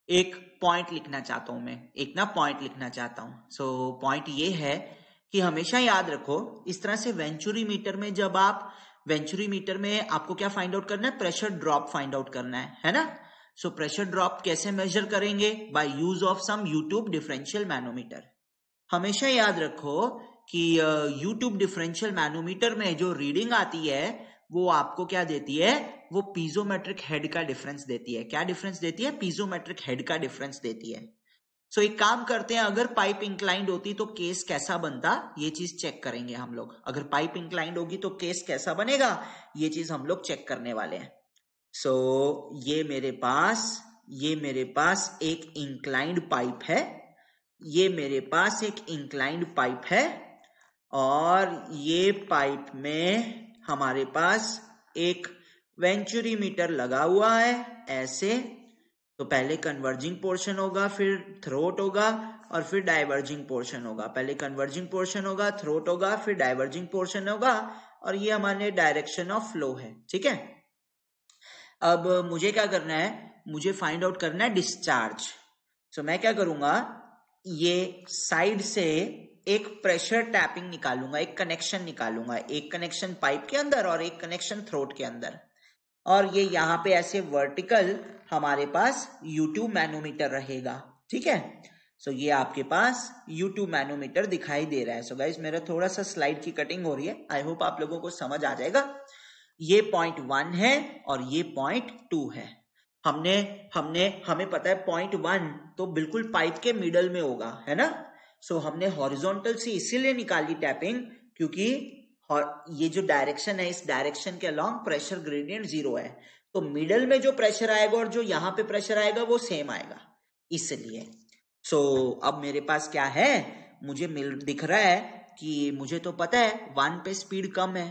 एक पॉइंट लिखना चाहता हूं मैं, एक ना पॉइंट लिखना चाहता हूं। सो पॉइंट ये है कि हमेशा याद रखो, इस तरह से वेंचुरी मीटर में, जब आप वेंचुरी मीटर में आपको क्या फाइंड आउट करना है? प्रेशर ड्रॉप फाइंड आउट करना है ना? सो प्रेशर ड्रॉप कैसे मेजर करेंगे? By use of some U tube differential manometer. हमेशा याद रखो कि यूट्यूब डिफरेंशियल मैनोमीटर में जो रीडिंग आती है वो आपको क्या देती है? वो पीजोमेट्रिक हेड का डिफरेंस देती है। क्या डिफरेंस देती है? पीजोमेट्रिक हेड का डिफरेंस देती है। सो एक काम करते हैं, अगर पाइप इंक्लाइंड होती तो केस कैसा बनता, ये चीज चेक करेंगे हम लोग। अगर पाइप इंक्लाइंड होगी तो केस कैसा बनेगा, ये चीज हम लोग चेक करने वाले हैं। सो ये मेरे पास एक इंक्लाइंड पाइप है, ये मेरे पास एक इंक्लाइंड पाइप है, और ये पाइप में हमारे पास एक वेंचुरी मीटर लगा हुआ है, ऐसे। तो पहले कन्वर्जिंग पोर्शन होगा, फिर थ्रोट होगा, और फिर डाइवर्जिंग पोर्शन होगा। पहले कन्वर्जिंग पोर्शन होगा, थ्रोट होगा, फिर डाइवर्जिंग पोर्शन होगा, और ये हमारे डायरेक्शन ऑफ फ्लो है, ठीक है? अब मुझे क्या करना है? मुझे फाइंड आउट करना है डिस्चार्ज। सो मैं क्या करूंगा, ये साइड से एक प्रेशर टैपिंग निकालूंगा, एक कनेक्शन निकालूंगा, एक कनेक्शन पाइप के अंदर और एक कनेक्शन थ्रोट के अंदर, और ये यहाँ पे ऐसे वर्टिकल हमारे पास U2 मैनोमीटर रहेगा, ठीक है? सो ये आपके पास U2 मैनोमीटर दिखाई दे रहा है। सो गाइस, मेरा थोड़ा सा स्लाइड की कटिंग हो रही है, आई होप आप लोगों को समझ आ जाएगा। ये 0.1 है और ये 0.2 है। हमें पता है 0.1 तो बिल्कुल पाइप के मिडल में होगा, है ना? सो हमने हॉरिजॉन्टल से इसीलिए निकाली टैपिंग, क्योंकि ये जो डायरेक्शन है, इस डायरेक्शन के अलॉन्ग प्रेशर ग्रेडियंट जीरो है, तो मिडल में जो प्रेशर आएगा और जो यहां पे प्रेशर आएगा वो सेम आएगा, इसलिए। सो अब मेरे पास क्या है, मुझे दिख रहा है कि मुझे तो पता है 1 पे स्पीड कम है।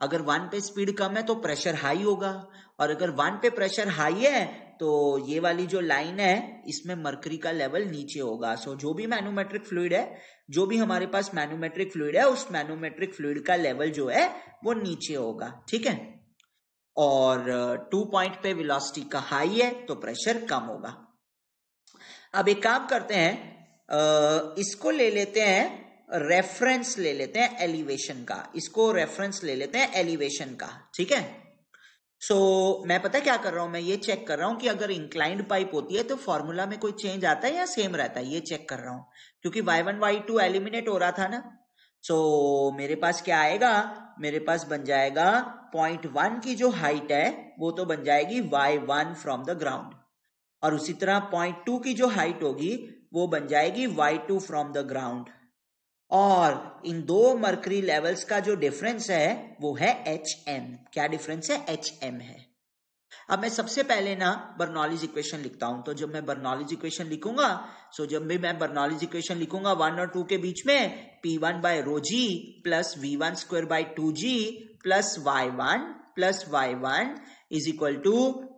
अगर 1 पे स्पीड कम है तो प्रेशर हाई होगा, और अगर 1 पे प्रेशर हाई है तो ये वाली जो लाइन है इसमें मरकरी का लेवल नीचे होगा। सो जो भी मैनोमेट्रिक फ्लूइड है, जो भी हमारे पास मैनोमेट्रिक फ्लूइड है, उस मैनोमेट्रिक फ्लूइड का लेवल जो है वो नीचे होगा, ठीक है? और 2 पॉइंट पे वेलोसिटी का हाई है तो प्रेशर कम होगा। अब एक काम करते हैं, इसको ले लेते हैं, रेफरेंस ले लेते हैं एलिवेशन का, इसको रेफरेंस ले लेते हैं एलिवेशन का, ठीक है? सो मैं पता क्या कर रहा हूं, मैं ये चेक कर रहा हूं कि अगर इंक्लाइंड पाइप होती है तो फॉर्मूला में कोई चेंज आता है या सेम रहता है, ये चेक कर रहा हूं, क्योंकि y1 y2 एलिमिनेट हो रहा था ना। सो मेरे पास क्या आएगा, मेरे पास बन जाएगा 0.1 की जो हाइट है वो तो बन जाएगी y1 फ्रॉम द ग्राउंड, और उसी तरह 0.2 की जो हाइट होगी वो बन जाएगी y2 फ्रॉम द ग्राउंड, और इन दो मर्करी लेवल्स का जो डिफरेंस है वो है HM। क्या डिफरेंस है? HM है। अब मैं सबसे पहले ना बर्नौलीज इक्वेशन लिखता हूं, तो जब मैं बर्नौलीज इक्वेशन लिखूंगा, जब भी मैं बर्नौलीज इक्वेशन लिखूंगा 1 और 2 के बीच में P1 by rho ji plus V1 square by 2G plus Y1 plus y1 is equal to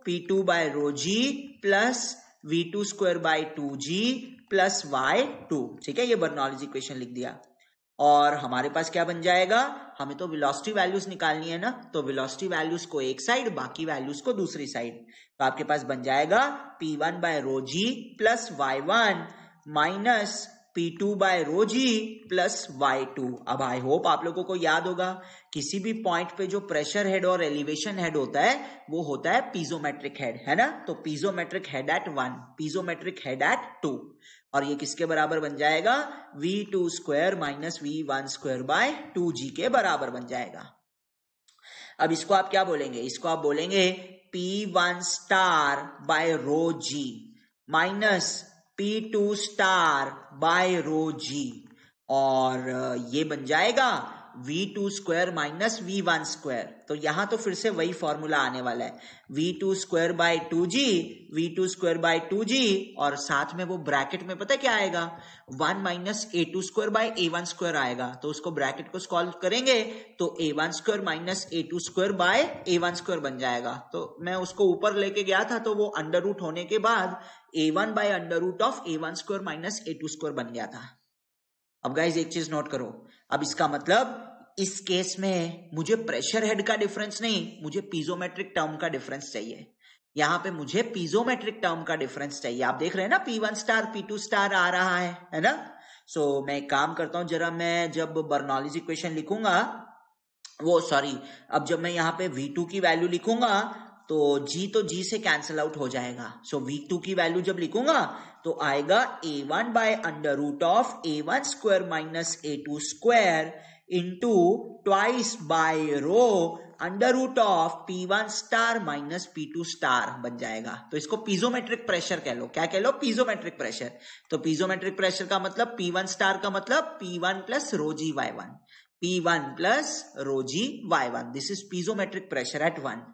P2 by rho ji plus V2 square by 2G plus Y2। ठीक है, ये बर्नौलीज इक्वेशन लिख दिया। और हमारे पास क्या बन जाएगा, हमें तो वेलोसिटी वैल्यूज निकालनी है ना, तो वेलोसिटी वैल्यूज को एक साइड, बाकी वैल्यूज को दूसरी साइड। तो आपके पास बन जाएगा P1 by rho ji plus Y1 minus P2 by rho ji plus Y2। अब आई होप आप लोगों को याद होगा, किसी भी पॉइंट पे जो प्रेशर हेड और एलिवेशन हेड होता है वो होता है पीजोमेट्रिक हेड, है ना। तो पीजोमेट्रिक हेड एट 1, पीजोमेट्रिक हेड एट 2, और ये किसके बराबर बन जाएगा, V2 square minus V1 square by 2G के बराबर बन जाएगा। अब इसको आप क्या बोलेंगे, इसको आप बोलेंगे P1 star by rho g minus P2 star by rho g, और ये बन जाएगा V2 square minus V1 square. तो यहां तो फिर से वही फॉर्मूला आने वाला है, V2 square by 2G, V2 square by 2G, और साथ में वो ब्रैकेट में पता क्या आएगा, 1 minus A2 square by A1 square आएगा। तो उसको ब्रैकेट को सॉल्व करेंगे तो A1 square minus A2 square by A1 square बन जाएगा। तो मैं उसको ऊपर लेके गया था तो वो अंडर रूट होने के बाद A1 by under root of A1 square minus A2 square बन गया था। अब गाइज एक चीज नोट करो, अब इसका मतलब इस केस में मुझे प्रेशर हेड का डिफरेंस नहीं, मुझे पीजोमेट्रिक टर्म का डिफरेंस चाहिए। यहां पे मुझे पीजोमेट्रिक टर्म का डिफरेंस चाहिए। आप देख रहे हैं ना P1 स्टार P2 स्टार आ रहा है ना। सो मैं एक काम करता हूं, जरा मैं जब बर्नौलीज इक्वेशन लिखूंगा, वो सॉरी, अब जब मैं यहाँ पे V2 की वैल्यू लिखूंगा तो G से कैंसिल आउट हो जाएगा। सो V2 की वैल्यू जब लिखूंगा तो आएगा A1 by under root of A1 square minus A2 square into twice by rho under root of P1 star minus P2 star बन जाएगा। तो इसको पीजोमेट्रिक प्रेशर कह लो। क्या कह लो, पीजोमेट्रिक प्रेशर। तो पीजोमेट्रिक प्रेशर का मतलब P1 स्टार का मतलब P1 plus rho g Y1, P1 plus rho g Y1, this is piezometric pressure at 1।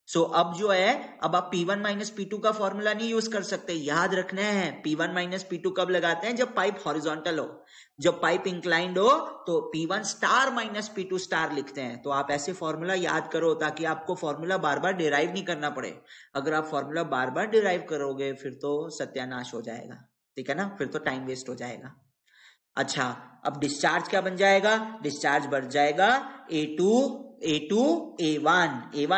So अब जो है, अब आप P1 माइनस P2 का फॉर्मूला नहीं यूज कर सकते, याद रखना है P1 माइनस P2 कब लगाते हैं, जब पाइप हॉरिजॉन्टल हो। जब पाइप इंक्लाइंड हो तो P1 star minus P2 star लिखते हैं। तो आप ऐसे फॉर्मूला याद करो ताकि आपको फॉर्मूला बार बार डिराइव नहीं करना पड़े। अगर आप फॉर्मूला बार बार डिराइव करोगे फिर तो सत्यानाश हो जाएगा, ठीक है ना, फिर तो टाइम वेस्ट हो जाएगा। अच्छा, अब डिस्चार्ज क्या बन जाएगा, डिस्चार्ज बढ़ जाएगा A1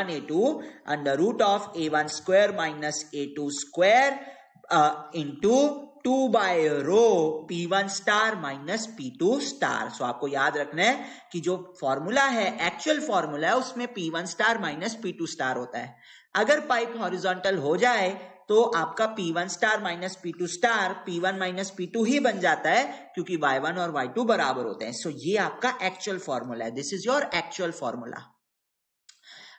A2 under root of A1 square minus A2 square into 2 by rho P1 star minus P2 star. So आपको याद रखना है कि जो फॉर्मूला है, एक्चुअल फॉर्मूला है, उसमें P1 star minus P2 star होता है। अगर पाइप हॉरिजॉन्टल हो जाए तो आपका P1 star minus P2 star P1 minus P2 ही बन जाता है, क्योंकि Y1 और Y2 बराबर होते हैं। सो ये आपका एक्चुअल फॉर्मूला है, this is your actual formula.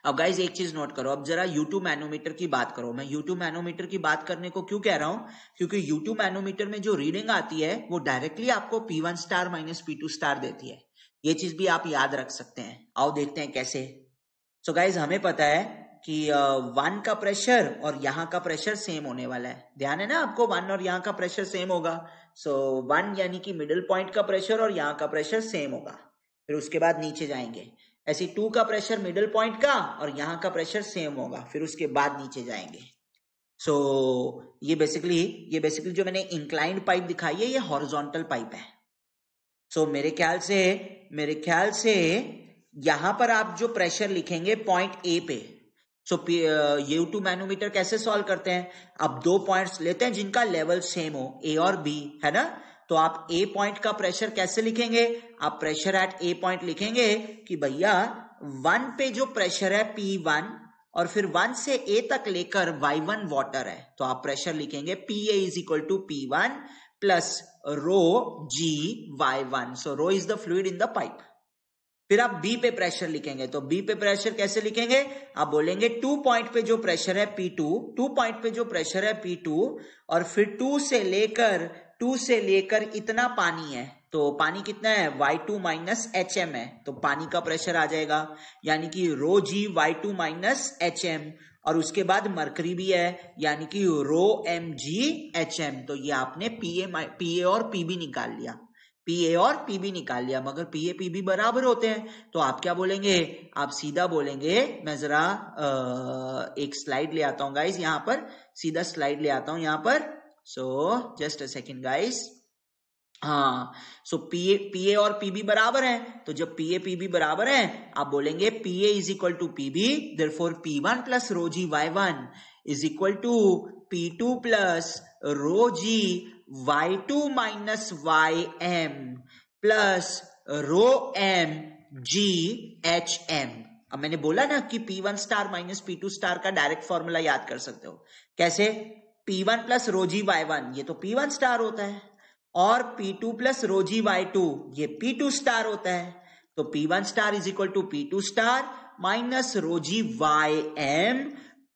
अब गाइज एक चीज नोट करो, अब जरा U2 मैनोमीटर की बात करो। मैं U2 मैनोमीटर की बात करने को क्यों कह रहा हूं, क्योंकि U2 मैनोमीटर में जो रीडिंग आती है वो डायरेक्टली आपको P1 star minus P2 star देती है। ये चीज भी आप याद रख सकते हैं। आओ देखते हैं कैसे। सो गाइज हमें पता है कि 1 का प्रेशर और यहाँ का प्रेशर सेम होने वाला है। ध्यान है ना आपको, 1 और यहाँ का प्रेशर सेम होगा। सो 1 यानी कि मिडिल पॉइंट का प्रेशर और यहाँ का प्रेशर सेम होगा। फिर उसके बाद नीचे जाएंगे, ऐसे 2 का प्रेशर मिडिल पॉइंट का और यहाँ का प्रेशर सेम होगा, फिर उसके बाद नीचे जाएंगे। सो ये बेसिकली जो मैंने इंक्लाइंड पाइप दिखाई है, ये हॉरिजॉन्टल पाइप है। सो मेरे ख्याल से यहां पर आप जो प्रेशर लिखेंगे पॉइंट ए पे। सो U2 मैनोमीटर कैसे सॉल्व करते हैं, आप 2 पॉइंट्स लेते हैं जिनका लेवल सेम हो, ए और बी, है ना। तो आप ए पॉइंट का प्रेशर कैसे लिखेंगे, आप प्रेशर एट ए पॉइंट लिखेंगे कि भैया 1 पे जो प्रेशर है P1 और फिर 1 से ए तक लेकर Y1 वाटर है, तो आप प्रेशर लिखेंगे PA is equal to P1 plus rho G Y1। So rho is the fluid in the pipe. फिर आप बी पे प्रेशर लिखेंगे, तो बी पे प्रेशर कैसे लिखेंगे, आप बोलेंगे 2 पॉइंट पे जो प्रेशर है P2, 2 पॉइंट पे जो प्रेशर है P2 और फिर 2 से लेकर इतना पानी है, तो पानी कितना है, Y2 माइनस HM है, तो पानी का प्रेशर आ जाएगा, यानी कि रो G Y2 माइनस HM, और उसके बाद मरकरी भी है, यानी कि रो MG HM। तो ये आपने PA और PB निकाल लिया। पीए और पीबी निकाल लिया, मगर पीए पीबी बराबर होते हैं तो आप क्या बोलेंगे, आप सीधा बोलेंगे, मैं जरा एक स्लाइड ले आता हूं गाइस, यहां पर सीधा स्लाइड ले आता हूं यहां पर, so just a second guys. हाँ, सो पीए और पीबी बराबर हैं, तो जब पीए पीबी बराबर हैं आप बोलेंगे PA is equal to PB, therefore P1 plus rho g Y1 is equal to P2 plus rho g Y2 minus YM plus rho M g HM। अब मैंने बोला ना कि P1 star minus P2 star का direct formula याद कर सकते हो, कैसे, P1 plus rho g Y1 ये तो P1 स्टार होता है, और P2 plus rho g Y2 ये P2 स्टार होता है, तो P1 star is equal to P2 star minus rho g YM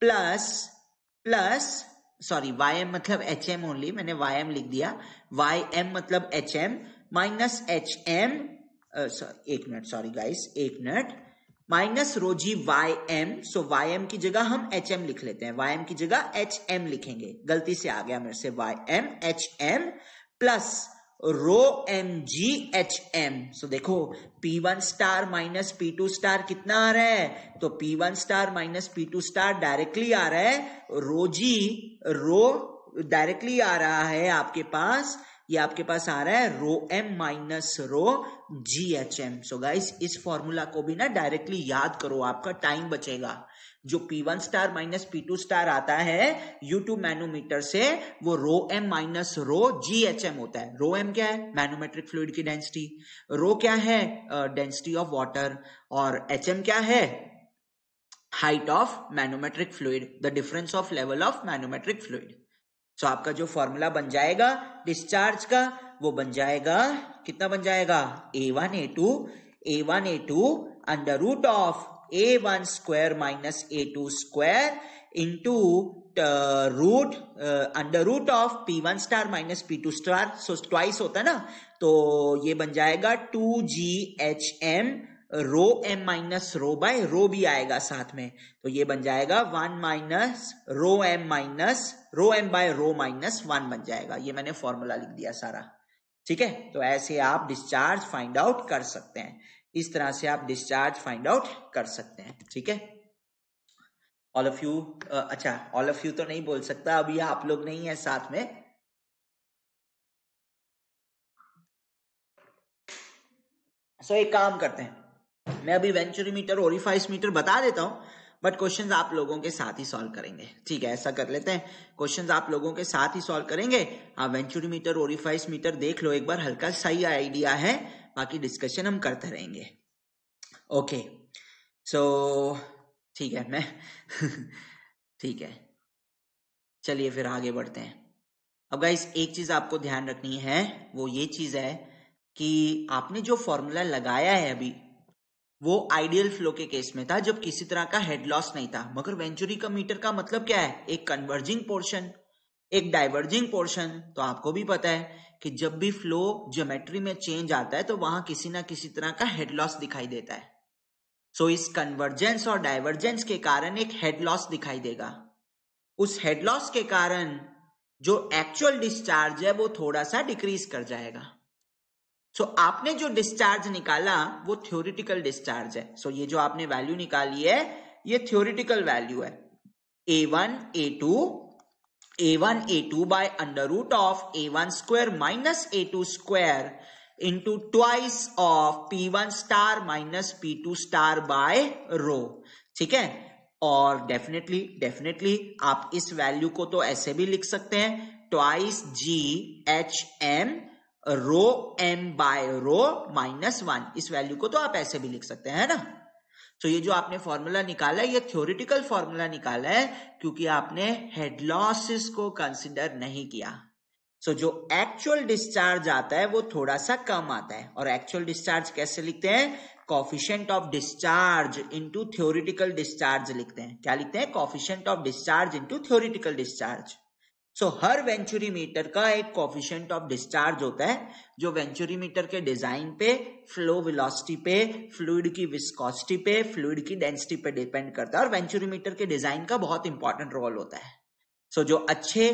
plus sorry YM मतलब HM ओनली, मैंने YM लिख दिया, YM मतलब HM माइनस HM, एक मिनट सॉरी गाइस, एक minute, minus rho g YM, so YM की जगह हम HM लिख लेते हैं, YM की जगह HM लिखेंगे, गलती से आ गया मेरे से, YM HM plus rho m g h m. So देखो P1 star minus P2 star कितना आ रहा है, तो P1 star minus P2 star directly आ रहा है, रो डायरेक्टली आ रहा है आपके पास, ये आपके पास आ रहा है rho m minus rho g h m. So guys इस फॉर्मूला को भी ना डायरेक्टली याद करो, आपका टाइम बचेगा। जो P1 star minus P2 star आता है U2 मैनोमीटर से, वो rho m minus rho g h m होता है। रो एम क्या है, मैनोमेट्रिक फ्लूइड की डेंसिटी, रो क्या है, डेंसिटी ऑफ वाटर, और एच एम क्या है, height of manometric fluid, the difference of level of manometric fluid. So आपका जो फॉर्मूला बन जाएगा डिस्चार्ज का, वो बन जाएगा, कितना बन जाएगा, A1A2 under root of A1 square minus A2 square into root under root of P1 star minus P2 star, so twice होता है ना, तो ये बन जाएगा 2GHM rho m minus rho by rho भी आएगा साथ में, तो ये बन जाएगा 1 minus rho m by rho minus 1 बन जाएगा। ये मैंने फॉर्मूला लिख दिया सारा, ठीक है। तो ऐसे आप डिस्चार्ज फाइंड आउट कर सकते हैं, इस तरह से आप डिस्चार्ज फाइंड आउट कर सकते हैं, ठीक है। ऑल ऑफ यू, अच्छा ऑल ऑफ यू तो नहीं बोल सकता, अभी आप लोग नहीं है साथ में, सो एक काम करते हैं, मैं अभी वेंचुरीमीटर ओरिफाइस मीटर बता देता हूं, बट क्वेश्चंस आप लोगों के साथ ही सॉल्व करेंगे, ठीक है। ऐसा कर लेते हैं, क्वेश्चंस आप लोगों के साथ ही सॉल्व करेंगे, आप वेंचुरीमीटर ओरिफाइस मीटर देख लो एक बार, हल्का सही आइडिया है, बाकी डिस्कशन हम करते रहेंगे। ओके सो ठीक है, मैं ठीक है, चलिए फिर आगे बढ़ते हैं। अब गाइस एक चीज आपको ध्यान रखनी है, वो ये चीज है कि आपने जो फॉर्मूला लगाया है अभी, वो आइडियल फ्लो के केस में था जब किसी तरह का हेड लॉस नहीं था, मगर वेंचुरी का मीटर का मतलब क्या है, एक कन्वर्जिंग पोर्शन, एक डाइवर्जिंग पोर्शन। तो आपको भी पता है कि जब भी फ्लो ज्योमेट्री में चेंज आता है तो वहां किसी ना किसी तरह का हेड लॉस दिखाई देता है। सो इस कन्वर्जेंस और डाइवर्जेंस के कारण एक हेड लॉस दिखाई देगा, उस हेड लॉस के कारण जो एक्चुअल डिस्चार्ज है वो थोड़ा सा डिक्रीज कर जाएगा। सो आपने जो डिस्चार्ज निकाला वो थ्योरेटिकल डिस्चार्ज है, सो ये जो आपने वैल्यू निकाली है ये थ्योरेटिकल वैल्यू है, A1A2 by under root of A1 square minus A2 square into twice of P1 star minus P2 star by rho, ठीक है। और डेफिनेटली आप इस वैल्यू को तो ऐसे भी लिख सकते हैं, twice GHM row m by rho minus 1, इस वैल्यू को तो आप ऐसे भी लिख सकते हैं, है ना। तो ये जो आपने फॉर्मूला निकाला है ये थ्योरेटिकल फॉर्मूला निकाला है, क्योंकि आपने हेड लॉसेस को कंसिडर नहीं किया। सो जो एक्चुअल डिस्चार्ज आता है वो थोड़ा सा कम आता है, और एक्चुअल डिस्चार्ज कैसे लिखते हैं, coefficient of discharge into theoretical discharge लिखते हैं। क्या लिखते हैं, coefficient of discharge into theoretical discharge. So her venturimeter का एक कोफिशिएंट ऑफ डिस्चार्ज होता है, जो वेंचुरीमीटर के डिजाइन पे, फ्लो वेलोसिटी पे, फ्लूइड की विस्कोसिटी पे, फ्लूइड की डेंसिटी पे डिपेंड करता है, और वेंचुरीमीटर के डिजाइन का बहुत इंपॉर्टेंट रोल होता है। सो जो अच्छे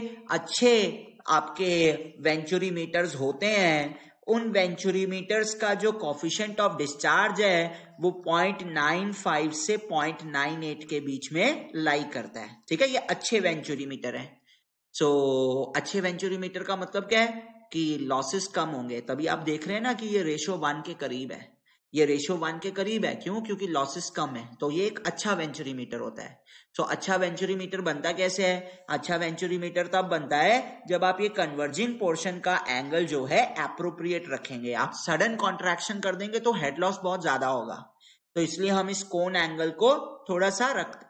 आपके वेंचुरीमीटर्स होते हैं उन वेंचुरीमीटर्स का जो कोफिशिएंट ऑफ डिस्चार्ज है वो 0.95 से 0.98 के बीच में लाई करता है। ठीक है, ये अच्छे वेंचुरीमीटर है। अच्छे वेंचुरीमीटर का मतलब क्या है कि लॉसेस कम होंगे, तभी आप देख रहे हैं ना कि ये रेशो 1 के करीब है। ये रेशो 1 के करीब है, क्यों? क्योंकि लॉसेस कम है, तो ये एक अच्छा वेंचुरीमीटर होता है। अच्छा वेंचुरीमीटर बनता कैसे है? अच्छा वेंचुरीमीटर तब बनता है जब आप ये कन्वर्जिंग पोर्शन का एंगल जो है एप्रोप्रिएट रखेंगे। आप सडन कॉन्ट्रैक्शन कर देंगे तो हेड लॉस बहुत ज्यादा होगा, तो इसलिए हम इस कोन एंगल को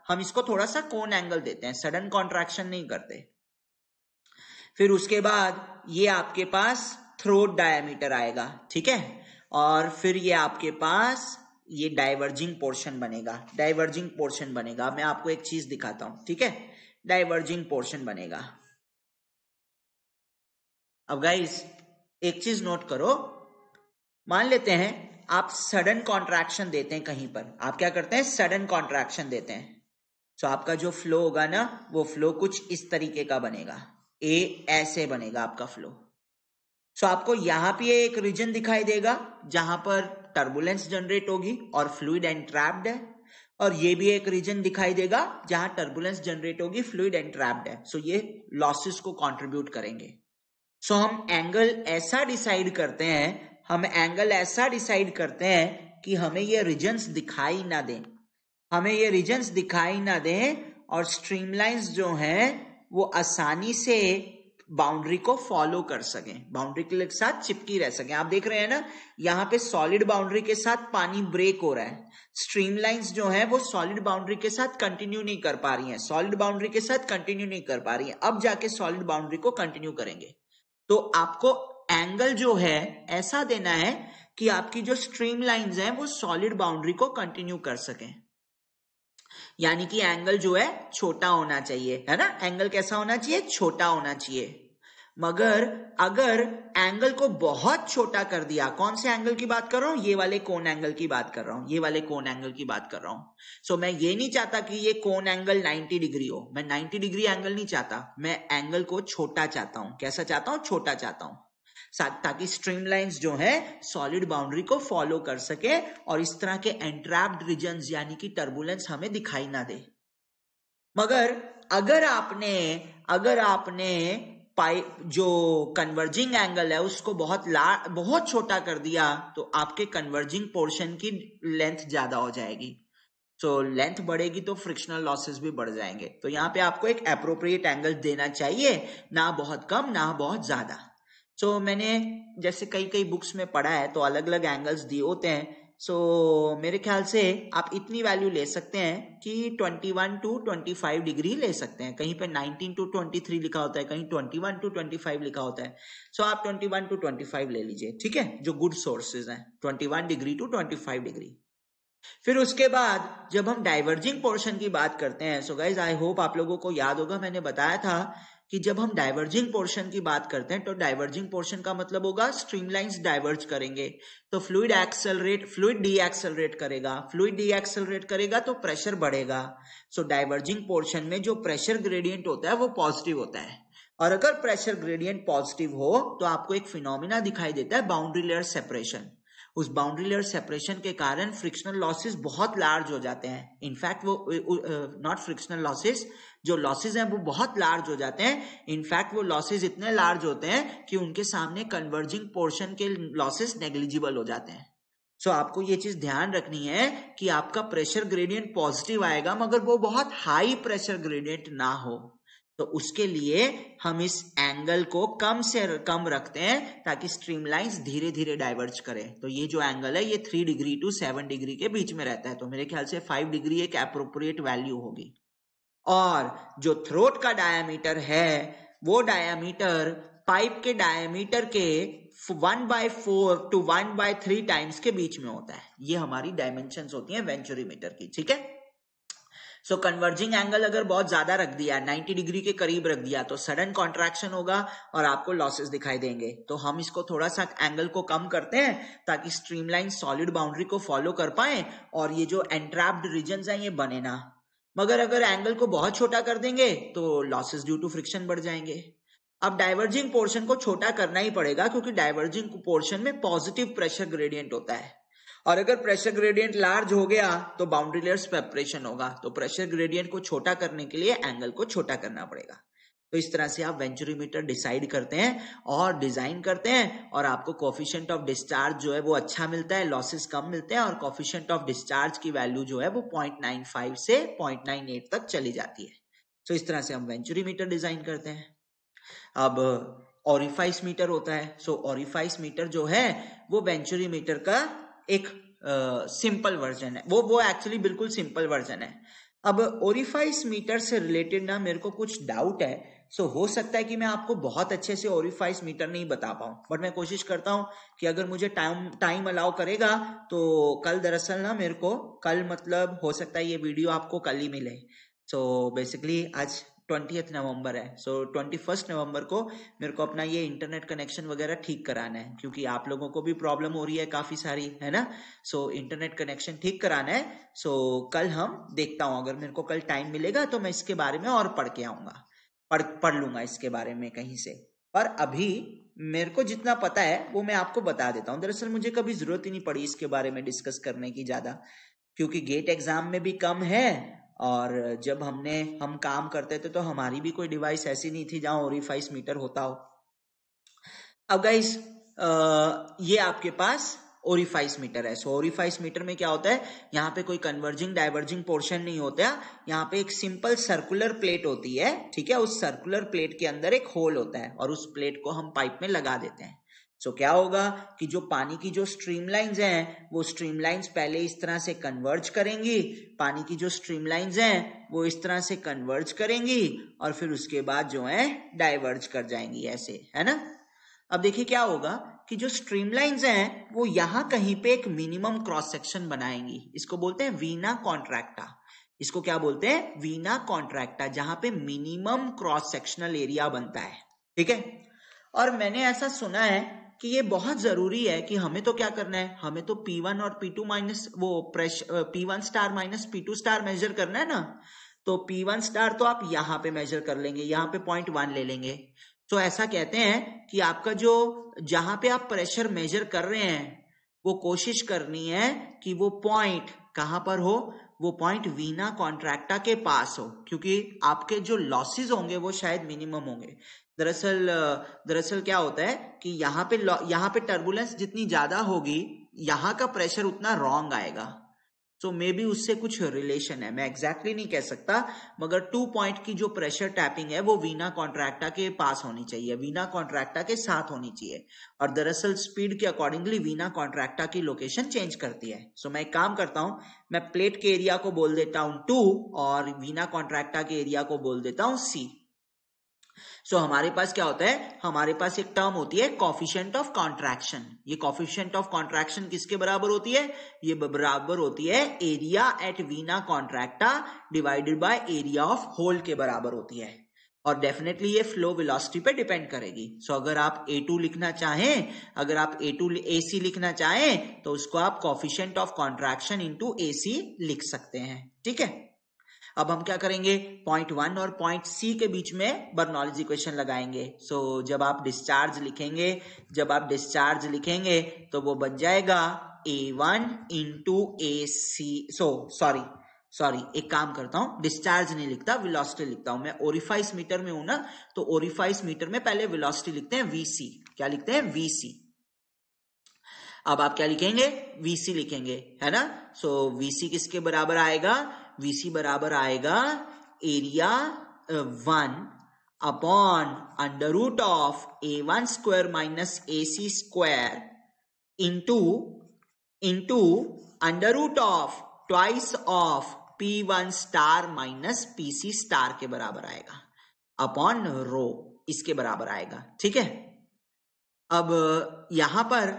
हम इसको थोड़ा सा कोन एंगल देते हैं, सडन कॉन्ट्रैक्शन नहीं करते। फिर उसके बाद ये आपके पास थ्रोट डायमीटर आएगा, ठीक है, और फिर ये आपके पास ये डाइवर्जिंग पोर्शन बनेगा। मैं आपको एक चीज दिखाता हूं, ठीक है, डाइवर्जिंग पोर्शन बनेगा। अब गाइस एक चीज नोट करो, मान लेते हैं आप सडन कॉन्ट्रैक्शन देते हैं कहीं पर, आप क्या करते हैं? सडन कॉन्ट्रैक्शन देते हैं। आपका जो फ्लो होगा ना, वो फ्लो कुछ इस तरीके का बनेगा, ऐसे बनेगा आपका फ्लो। आपको यहां पे एक रीजन दिखाई देगा जहां पर टर्बुलेंस जनरेट होगी और फ्लूइड एंट्रैप्ड है, और ये भी एक रीजन दिखाई देगा जहां टर्बुलेंस जनरेट होगी, फ्लूइड एंट्रैप्ड है। ये लॉसेस को कंट्रीब्यूट करेंगे। हम एंगल ऐसा डिसाइड करते हैं कि हमें ये रीजन्स दिखाई ना दें, और स्ट्रीमलाइंस जो हैं वो आसानी से बाउंड्री को फॉलो कर सकें, बाउंड्री के साथ चिपकी रह सकें। आप देख रहे हैं ना, यहाँ पे सॉलिड बाउंड्री के साथ पानी ब्रेक हो रहा है, स्ट्रीमलाइंस जो है वो सॉलिड बाउंड्री के साथ कंटिन्यू नहीं कर पा रही हैं, अब जाके सॉलिड बाउंड्री को कंटिन्यू करेंगे। तो आपको एंगल जो है ऐसा देना है कि आपकी जो स्ट्रीमलाइंस हैं वो सॉलिड बाउंड्री को कंटिन्यू कर सकें, यानी कि एंगल जो है छोटा होना चाहिए, है ना। एंगल कैसा होना चाहिए? छोटा होना चाहिए। मगर अगर एंगल को बहुत छोटा कर दिया, कौन से एंगल की बात कर रहा हूं? ये वाले कोन एंगल की बात कर रहा हूं। मैं ये नहीं चाहता कि ये कोन एंगल 90 डिग्री हो, मैं 90 डिग्री एंगल नहीं चाहता, मैं एंगल को छोटा चाहता हूं। कैसा चाहता हूं? छोटा चाहता हूं, ताकि स्ट्रीमलाइंस जो है सॉलिड बाउंड्री को फॉलो कर सके और इस तरह के एंट्रैप्ड रीजन्स यानी कि टर्बुलेंस हमें दिखाई ना दे। मगर अगर आपने पाइप जो कन्वर्जिंग एंगल है उसको बहुत छोटा कर दिया, तो आपके कन्वर्जिंग पोर्शन की लेंथ ज्यादा हो जाएगी। लेंथ बढ़ेगी तो फ्रिक्शनल लॉसेस भी बढ़ जाएंगे। तो यहाँ पे आपको एक एप्रोप्रिएट एंगल देना चाहिए, ना बहुत कम ना बहुत ज्यादा। मैंने जैसे कई बुक्स में पढ़ा है तो अलग अलग एंगल्स दिए होते हैं। मेरे ख्याल से आप इतनी वैल्यू ले सकते हैं कि 21 to 25 डिग्री ले सकते हैं। कहीं पे 19 to 23 लिखा होता है, कहीं 21 to 25 लिखा होता है। आप 21 to 25 ले लीजिए, ठीक है, जो गुड सोर्सेज हैं, 21 डिग्री to 25 डिग्री। फिर उसके बाद जब हम डाइवर्जिंग पोर्शन की बात करते हैं, गाइज आई होप आप लोगों को याद होगा, मैंने बताया था कि जब हम डाइवर्जिंग पोर्शन की बात करते हैं तो डाइवर्जिंग पोर्शन का मतलब होगा स्ट्रीमलाइंस डाइवर्ज करेंगे तो फ्लूइड डीएक्सेलरेट करेगा तो प्रेशर बढ़ेगा। डाइवर्जिंग पोर्शन में जो प्रेशर ग्रेडियंट होता है वो पॉजिटिव होता है, और अगर प्रेशर ग्रेडियंट पॉजिटिव हो तो आपको एक फिनोमिना दिखाई देता है बाउंड्री लेयर सेपरेशन। उस बाउंड्री लेयर सेपरेशन के कारण फ्रिक्शनल लॉसेस बहुत लार्ज हो जाते हैं। इनफैक्ट वो नॉट फ्रिक्शनल लॉसेस, जो लॉसेस हैं वो बहुत लार्ज हो जाते हैं। इनफैक्ट वो लॉसेस इतने लार्ज होते हैं कि उनके सामने कन्वर्जिंग पोर्शन के लॉसेस नेग्लिजिबल हो जाते हैं। आपको ये चीज ध्यान रखनी है कि आपका प्रेशर ग्रेडियंट पॉजिटिव आएगा मगर वो बहुत हाई प्रेशर ग्रेडियंट ना हो। तो उसके लिए हम इस एंगल को कम से कम रखते हैं ताकि स्ट्रीमलाइंस धीरे धीरे डाइवर्ज करें। तो ये जो एंगल है ये 3 डिग्री to 7 डिग्री के बीच में रहता है। तो मेरे ख्याल से 5 डिग्री एक एप्रोप्रिएट वैल्यू होगी। और जो थ्रोट का डायामीटर है वो डायामीटर पाइप के डायामीटर के 1/4 to 1/3 टाइम्स के बीच में होता है। ये हमारी डायमेंशंस होती हैं वेंचुरीमीटर की, ठीक है। कन्वर्जिंग एंगल अगर बहुत ज्यादा रख दिया, 90 डिग्री के करीब रख दिया, तो सडन कॉन्ट्रैक्शन होगा और आपको लॉसेस दिखाई देंगे। तो हम इसको थोड़ा सा एंगल को कम करते हैं ताकि स्ट्रीमलाइन सॉलिड बाउंड्री को फॉलो कर पाए और ये जो एंट्रैप्ड रीजन्स हैं ये बने ना। मगर अगर एंगल को बहुत छोटा कर देंगे तो लॉसेस ड्यू टू फ्रिक्शन बढ़ जाएंगे। अब डाइवर्जिंग पोर्शन को छोटा करना ही पड़ेगा क्योंकि डाइवर्जिंग पोर्शन में पॉजिटिव प्रेशर ग्रेडियंट होता है, और अगर प्रेशर ग्रेडियंट लार्ज हो गया तो बाउंड्री लेयर सेपरेशन होगा। तो प्रेशर ग्रेडियंट को छोटा करने के लिए एंगल को छोटा करना पड़ेगा। तो इस तरह से आप वेंचुरीमीटर डिसाइड करते हैं और डिजाइन करते हैं, और आपको कोफिशिएंट ऑफ डिस्चार्ज जो है वो अच्छा मिलता है, लॉसेस कम मिलते हैं, और कोफिशिएंट ऑफ डिस्चार्ज की वैल्यू जो है वो 0.95 से 0.98 तक चली जाती है। तो इस तरह से हम वेंचुरीमीटर डिजाइन करते हैं। अब ओरिफाइस मीटर होता है। सो ओरिफाइस मीटर जो है वो वेंचुरीमीटर का एक सिंपल वर्जन है, वो एक्चुअली बिल्कुल सिंपल वर्जन है। अब ओरिफाइस मीटर से रिलेटेड ना मेरे को कुछ डाउट है, सो हो सकता है कि मैं आपको बहुत अच्छे से ओरिफाइस मीटर नहीं बता पाऊं, बट मैं कोशिश करता हूं कि अगर मुझे टाइम अलाउ करेगा तो कल, दरअसल ना मेरे को कल, मतलब हो सकता है ये वीडियो आपको कल ही मिले। सो बेसिकली आज 20 नवंबर है, सो 21 नवंबर को मेरे को अपना ये इंटरनेट कनेक्शन वगैरह ठीक कराना है, क्योंकि आप लोगों को भी प्रॉब्लम हो रही है काफी सारी, है ना। सो इंटरनेट कनेक्शन ठीक कराना है। सो कल हम देखता हूँ, अगर मेरे को कल टाइम मिलेगा तो मैं इसके बारे में और पढ़ के आऊंगा, पढ़ लूंगा इसके बारे में कहीं से। पर अभी मेरे को जितना पता है वो मैं आपको बता देता हूँ। दरअसल मुझे कभी जरूरत ही नहीं पड़ी इसके बारे में डिस्कस करने की ज्यादा, क्योंकि गेट एग्जाम में भी कम है, और जब हम काम करते थे तो हमारी भी कोई डिवाइस ऐसी नहीं थी जहां ओरिफाइस मीटर होता हो। अब गाइस ये आपके पास ओरिफाइस मीटर है। सो ओरिफाइस मीटर में क्या होता है, यहाँ पे कोई कन्वर्जिंग डाइवर्जिंग पोर्शन नहीं होता, यहाँ पे एक सिंपल सर्कुलर प्लेट होती है, ठीक है। उस सर्कुलर प्लेट के अंदर एक होल होता है और उस प्लेट को हम पाइप में लगा देते हैं। सो क्या होगा कि जो पानी की जो स्ट्रीमलाइंस हैं वो स्ट्रीमलाइंस पहले इस तरह से कन्वर्ज करेंगी, पानी की जो स्ट्रीमलाइंस हैं वो इस तरह से कन्वर्ज करेंगी, और फिर उसके बाद जो है डाइवर्ज कर जाएंगी, ऐसे, है ना। अब देखिए क्या होगा कि जो स्ट्रीमलाइंस हैं वो यहाँ कहीं पे एक मिनिमम क्रॉस सेक्शन बनाएंगी, इसको बोलते हैं वीना कॉन्ट्रैक्टा। इसको क्या बोलते हैं, वीना कॉन्ट्रैक्टा, जहां पे मिनिमम क्रॉस सेक्शनल एरिया बनता है, ठीक है। और मैंने ऐसा सुना है कि ये बहुत जरूरी है कि हमें तो क्या करना है, हमें तो P1 और P2 माइनस वो pressure P1 star minus P2 star measure करना है ना। तो P1 स्टार तो आप यहाँ पे मेजर कर लेंगे, यहाँ पे 0.1 ले लेंगे। तो ऐसा कहते हैं कि आपका जो जहां पे आप प्रेशर मेजर कर रहे हैं वो कोशिश करनी है कि वो पॉइंट कहां पर हो, वो पॉइंट वीना कॉन्ट्रैक्टा के पास हो, क्योंकि आपके जो लॉसेस होंगे वो शायद मिनिमम होंगे। दरअसल क्या होता है कि यहाँ पे टर्बुलेंस जितनी ज्यादा होगी यहाँ का प्रेशर उतना रॉन्ग आएगा। सो मे बी उससे कुछ रिलेशन है, मैं एग्जैक्टली नहीं कह सकता, मगर 2 पॉइंट की जो प्रेशर टैपिंग है वो वीना कॉन्ट्रैक्टा के पास होनी चाहिए, वीना कॉन्ट्रैक्टा के साथ होनी चाहिए। और दरअसल स्पीड के अकॉर्डिंगली वीना कॉन्ट्रैक्टा की लोकेशन चेंज करती है। सो मैं एक काम करता हूं, मैं प्लेट के एरिया को बोल देता हूं 2 और वीना कॉन्ट्रैक्टा के एरिया को बोल देता हूं C। सो हमारे पास क्या होता है, हमारे पास एक टर्म होती है कोफिशिएंट ऑफ कॉन्ट्रैक्शन। ये कोफिशिएंट ऑफ कॉन्ट्रैक्शन किसके बराबर होती है, ये बराबर होती है area at vena contracta divided by area of hole के बराबर होती है। और डेफिनेटली ये फ्लो वेलोसिटी पे डिपेंड करेगी। सो अगर आप A2 लिखना चाहें, अगर आप AC लिखना चाहें तो उसको आप coefficient of contraction into AC लिख सकते हैं, ठीक है। अब हम क्या करेंगे, पॉइंट 1 और पॉइंट C के बीच में बर्नौलीज इक्वेशन लगाएंगे। सो जब आप डिस्चार्ज लिखेंगे तो वो बन जाएगा A1 इंटू AC। सॉरी एक काम करता हूं, डिस्चार्ज नहीं लिखता, वेलोसिटी लिखता हूं। मैं ओरिफाइस मीटर में हूं ना, तो ओरिफाइस मीटर में पहले वेलोसिटी लिखते हैं VC। क्या लिखते हैं, VC। अब आप क्या लिखेंगे, VC लिखेंगे, है ना। सो VC किसके बराबर आएगा, VC बराबर आएगा area 1 upon under root of A1 square minus AC square into under root of twice of P1 star minus PC star के बराबर आएगा, अपॉन रो, इसके बराबर आएगा, ठीक है। अब यहां पर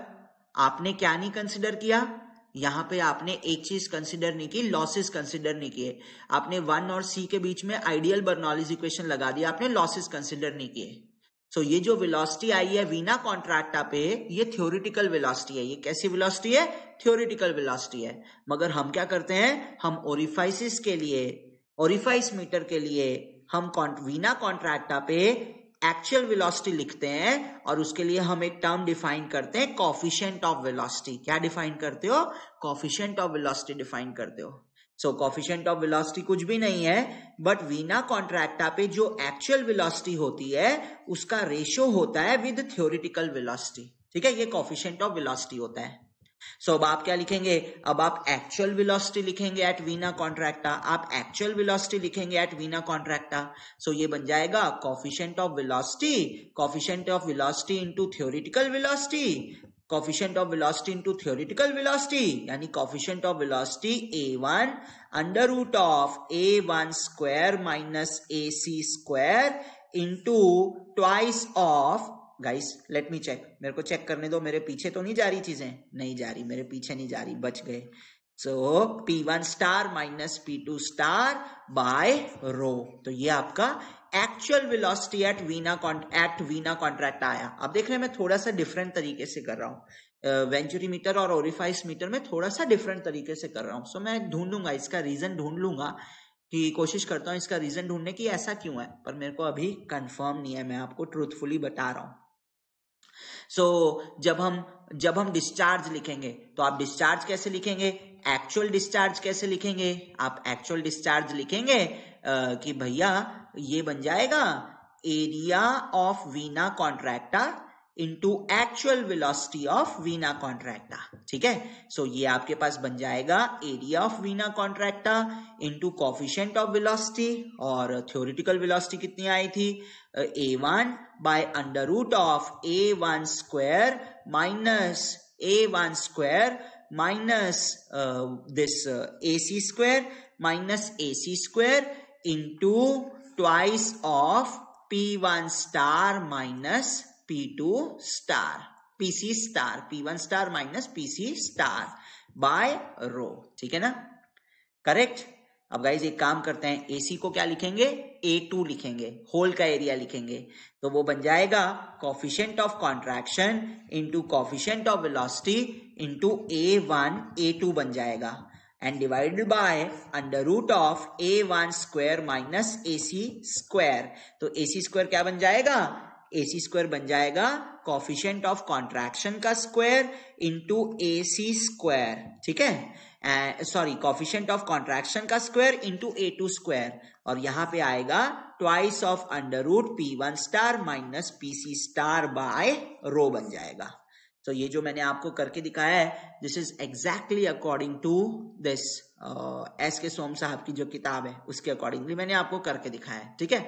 आपने क्या नहीं कंसिडर किया, यहां पे आपने एक चीज कंसिडर नहीं की, लॉसेस कंसिडर नहीं किए। आपने 1 और C के बीच में आइडियल बर्नौलीज इक्वेशन लगा दिया, आपने लॉसेस कंसिडर नहीं किए। सो ये जो वेलोसिटी आई है वीना कॉन्ट्रैक्टा पे, ये थ्योरेटिकल वेलोसिटी है। ये कैसी वेलोसिटी है, थ्योरेटिकल वेलोसिटी है। मगर हम क्या करते हैं, हम ओरिफाइस मीटर के लिए हम वीना कॉन्ट्रैक्टा पे एक्चुअल वेलोसिटी लिखते हैं और उसके लिए हम एक टर्म डिफाइन करते हैं, कोफिशिएंट ऑफ वेलोसिटी। क्या डिफाइन करते हो? कोफिशिएंट ऑफ वेलोसिटी डिफाइन करते हो। सो कोफिशिएंट ऑफ वेलोसिटी कुछ भी नहीं है बट वीना कॉन्ट्रैक्टा पे जो एक्चुअल वेलोसिटी होती है उसका रेशियो होता है विद थ्योरेटिकल वेलोसिटी। ठीक है, ये कोफिशिएंट ऑफ वेलोसिटी होता है। सो अब आप क्या लिखेंगे? अब आप एक्चुअल वेलोसिटी लिखेंगे एट वीना कॉन्ट्रैक्टा, आप एक्चुअल वेलोसिटी लिखेंगे एट वीना कॉन्ट्रैक्टा। सो ये बन जाएगा coefficient of velocity into theoretical velocity, coefficient of velocity into theoretical velocity, यानी coefficient of velocity a1 under root of a1 square minus ac square into twice of, guys let me check, मेरे को check करने दो, मेरे पीछे तो नहीं जा रही चीजें, नहीं जा रही, मेरे पीछे नहीं जा रही, बच गए। So P1 star minus P2 star by rho, तो ये आपका actual velocity at vena contract आया। अब देख रहे हैं मैं थोड़ा सा डिफरेंट तरीके से कर रहा हूँ, वेंचुरी मीटर और ओरिफाइस मीटर में थोड़ा सा डिफरेंट तरीके से कर रहा हूँ। सो मैं ढूंढूंगा इसका रीजन, ढूंढ लूंगा कि कोशिश करता हूँ इसका रीजन ढूंढने की ऐसा क्यों है, पर मेरे को अभी कंफर्म नहीं है, मैं आपको ट्रूथफुली बता रहा हूँ। सो जब हम डिस्चार्ज लिखेंगे तो आप डिस्चार्ज कैसे लिखेंगे? एक्चुअल डिस्चार्ज कैसे लिखेंगे? आप एक्चुअल डिस्चार्ज लिखेंगे कि भैया ये बन जाएगा area of vena contracta into actual velocity of vena contracta. ठीक है, सो ये आपके पास बन जाएगा area of vena contracta into coefficient of velocity, और थ्योरेटिकल वेलोसिटी कितनी आई थी? a1 by under root of a1 square minus this ac square into twice of p1 star minus p2 star, p1 star minus pc star by rho. ठीक है ना, correct. अब guys एक काम करते हैं, AC को क्या लिखेंगे? A2 लिखेंगे, होल का एरिया लिखेंगे, तो वो बन जाएगा coefficient of contraction into coefficient of velocity into A1 A2 बन जाएगा, and divided by under root of A1 square minus AC square. तो AC स्क्वायर क्या बन जाएगा? AC स्क्वायर बन जाएगा कोफिशिएंट ऑफ कॉन्ट्रैक्शन का स्क्वायर इंटू AC स्क्वायर। ठीक है, सॉरी, कोफिशिएंट ऑफ कॉन्ट्रैक्शन का स्क्वायर इंटू A2 स्क्वायर, और यहां पे आएगा twice of under root P1 star minus PC star by रो बन जाएगा। तो ये जो मैंने आपको करके दिखाया है, this is exactly according to this S K Som साहब की जो किताब है उसके अकॉर्डिंगली मैंने आपको करके दिखाया है। ठीक है,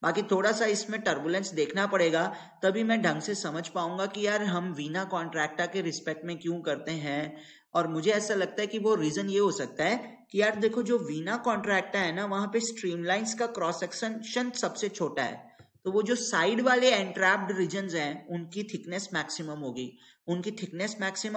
बाकी थोड़ा सा इसमें टर्बुलेंस देखना पड़ेगा, तभी मैं ढंग से समझ पाऊंगा कि यार हम वीना कॉन्ट्रैक्टा के रिस्पेक्ट में क्यों करते हैं। और मुझे ऐसा लगता है कि वो रीजन ये हो सकता है कि यार देखो, जो वीना कॉन्ट्रैक्टा है ना, वहां पे स्ट्रीमलाइंस का क्रॉस सेक्शन सबसे छोटा है, तो वो जो साइड वाले एंट्रैप्ड रीजन्स हैं उनकी थिकनेस मैक्सिमम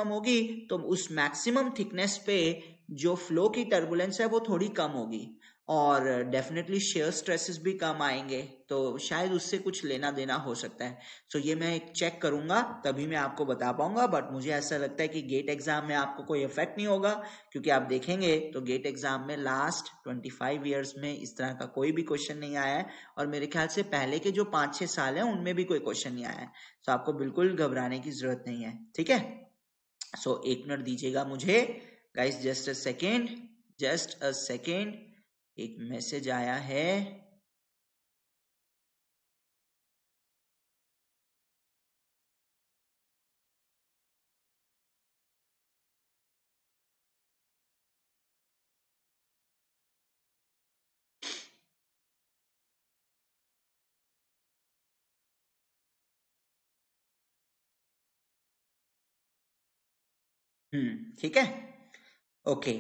होगी, तो उस मैक्सिमम थिकनेस पे जो फ्लो की टर्बुलेंस है वो थोड़ी कम होगी, और डेफिनेटली शेयर स्ट्रेसेस भी कम आएंगे, तो शायद उससे कुछ लेना देना हो सकता है। सो ये मैं एक चेक करूंगा तभी मैं आपको बता पाऊंगा, बट मुझे ऐसा लगता है कि गेट एग्जाम में आपको कोई इफेक्ट नहीं होगा, क्योंकि आप देखेंगे तो गेट एग्जाम में लास्ट 25 ईयर्स में इस तरह का कोई भी क्वेश्चन नहीं आया है, और मेरे ख्याल से पहले के जो 5-6 साल है उनमें भी कोई क्वेश्चन नहीं आया है। तो आपको बिल्कुल घबराने की जरूरत नहीं है। ठीक है, सो 1 मिनट दीजिएगा मुझे गाइस, जस्ट अ सेकेंड, एक मैसेज आया है। ठीक है, okay.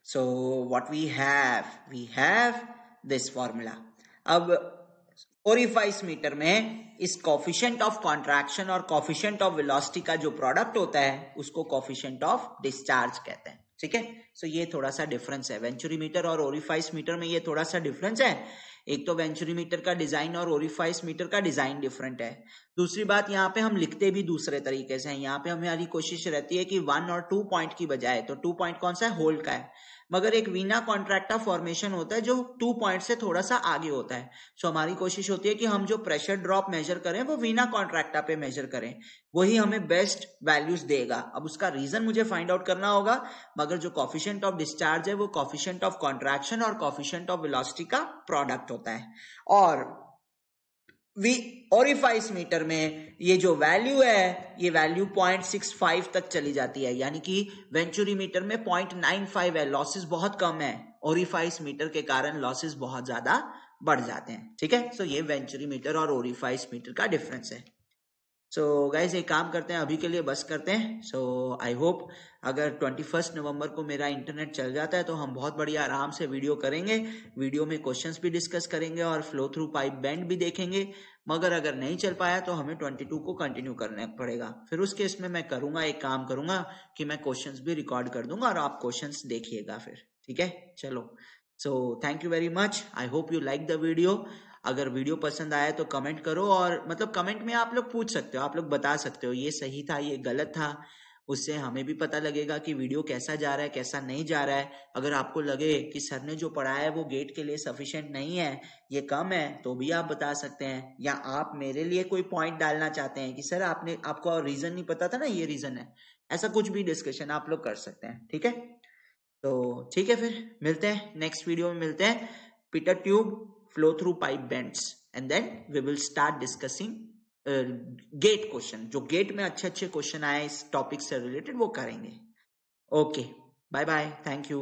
So what we have this formula. अब ओरिफाइस मीटर में इस कोफिशिएंट ऑफ कॉन्ट्रैक्शन और कोफिशिएंट ऑफ वेलोसिटी का जो प्रोडक्ट होता है उसको कोफिशिएंट ऑफ डिस्चार्ज कहते हैं। ठीक है, सो ये थोड़ा सा डिफरेंस है, वेंचुरी मीटर और ओरिफाइस मीटर में ये थोड़ा सा डिफरेंस है। एक तो वेंचुरी मीटर का डिजाइन और ओरिफाइस मीटर का डिजाइन डिफरेंट है। दूसरी बात, यहाँ पे हम लिखते भी दूसरे तरीके से हैं। यहाँ पे हमारी कोशिश रहती है कि 1 और 2 पॉइंट की बजाय, तो 2 पॉइंट कौन सा है, होल का है, मगर एक वीना कॉन्ट्रैक्टा फॉर्मेशन होता है जो 2 पॉइंट से थोड़ा सा आगे होता है। सो हमारी कोशिश होती है कि हम जो प्रेशर ड्रॉप मेजर करें वो वीना कॉन्ट्रैक्टा पे मेजर करें, वही हमें बेस्ट वैल्यूज देगा। अब उसका रीजन मुझे फाइंड आउट करना होगा, मगर जो कॉफिशिएंट ऑफ डिस्चार्ज है वो कॉफिशिएंट ऑफ कॉन्ट्रैक्शन और कॉफिशिएंट ऑफ वेलोसिटी का प्रोडक्ट होता है। और ओरिफाइस मीटर में ये जो वैल्यू है, ये वैल्यू 0.65 तक चली जाती है, यानी कि वेंचुरी मीटर में 0.95 है, लॉसेस बहुत कम है। ओरिफाइस मीटर के कारण लॉसेस बहुत ज्यादा बढ़ जाते हैं। ठीक है, सो ये वेंचुरी मीटर और ओरिफाइस मीटर का डिफरेंस है। सो गाइज एक काम करते हैं, अभी के लिए बस करते हैं। सो आई होप अगर 21 नवंबर को मेरा इंटरनेट चल जाता है तो हम बहुत बढ़िया आराम से वीडियो करेंगे। वीडियो में क्वेश्चंस भी डिस्कस करेंगे और फ्लो थ्रू पाइप बेंड भी देखेंगे। मगर अगर नहीं चल पाया तो हमें 22 को कंटिन्यू करना पड़ेगा। फिर उस केस में मैं करूंगा, एक काम करूंगा कि मैं क्वेश्चंस भी रिकॉर्ड कर दूंगा और आप क्वेश्चंस देखिएगा फिर। ठीक है, चलो। So thank you very much, I hope you like the video. अगर वीडियो पसंद आया तो कमेंट करो, और मतलब कमेंट में आप लोग पूछ सकते हो, आप लोग बता सकते हो ये सही था, ये गलत था। उससे हमें भी पता लगेगा कि वीडियो कैसा जा रहा है, कैसा नहीं जा रहा है। अगर आपको लगे कि सर ने जो पढ़ाया है वो गेट के लिए सफिशिएंट नहीं है, ये कम है, तो भी आप बता सकते हैं। या आप मेरे लिए कोई पॉइंट डालना चाहते हैं कि सर आपको रीजन नहीं पता था ना, ये रीजन है, ऐसा कुछ भी डिस्कशन आप लोग कर सकते हैं। ठीक है, तो ठीक है, फिर मिलते हैं नेक्स्ट वीडियो में, मिलते हैं पिटर tube flow through pipe bends, and then we will start discussing GATE question. जो गेट में अच्छे अच्छे क्वेश्चन आए इस टॉपिक से रिलेटेड वो करेंगे। Okay, bye bye, thank you.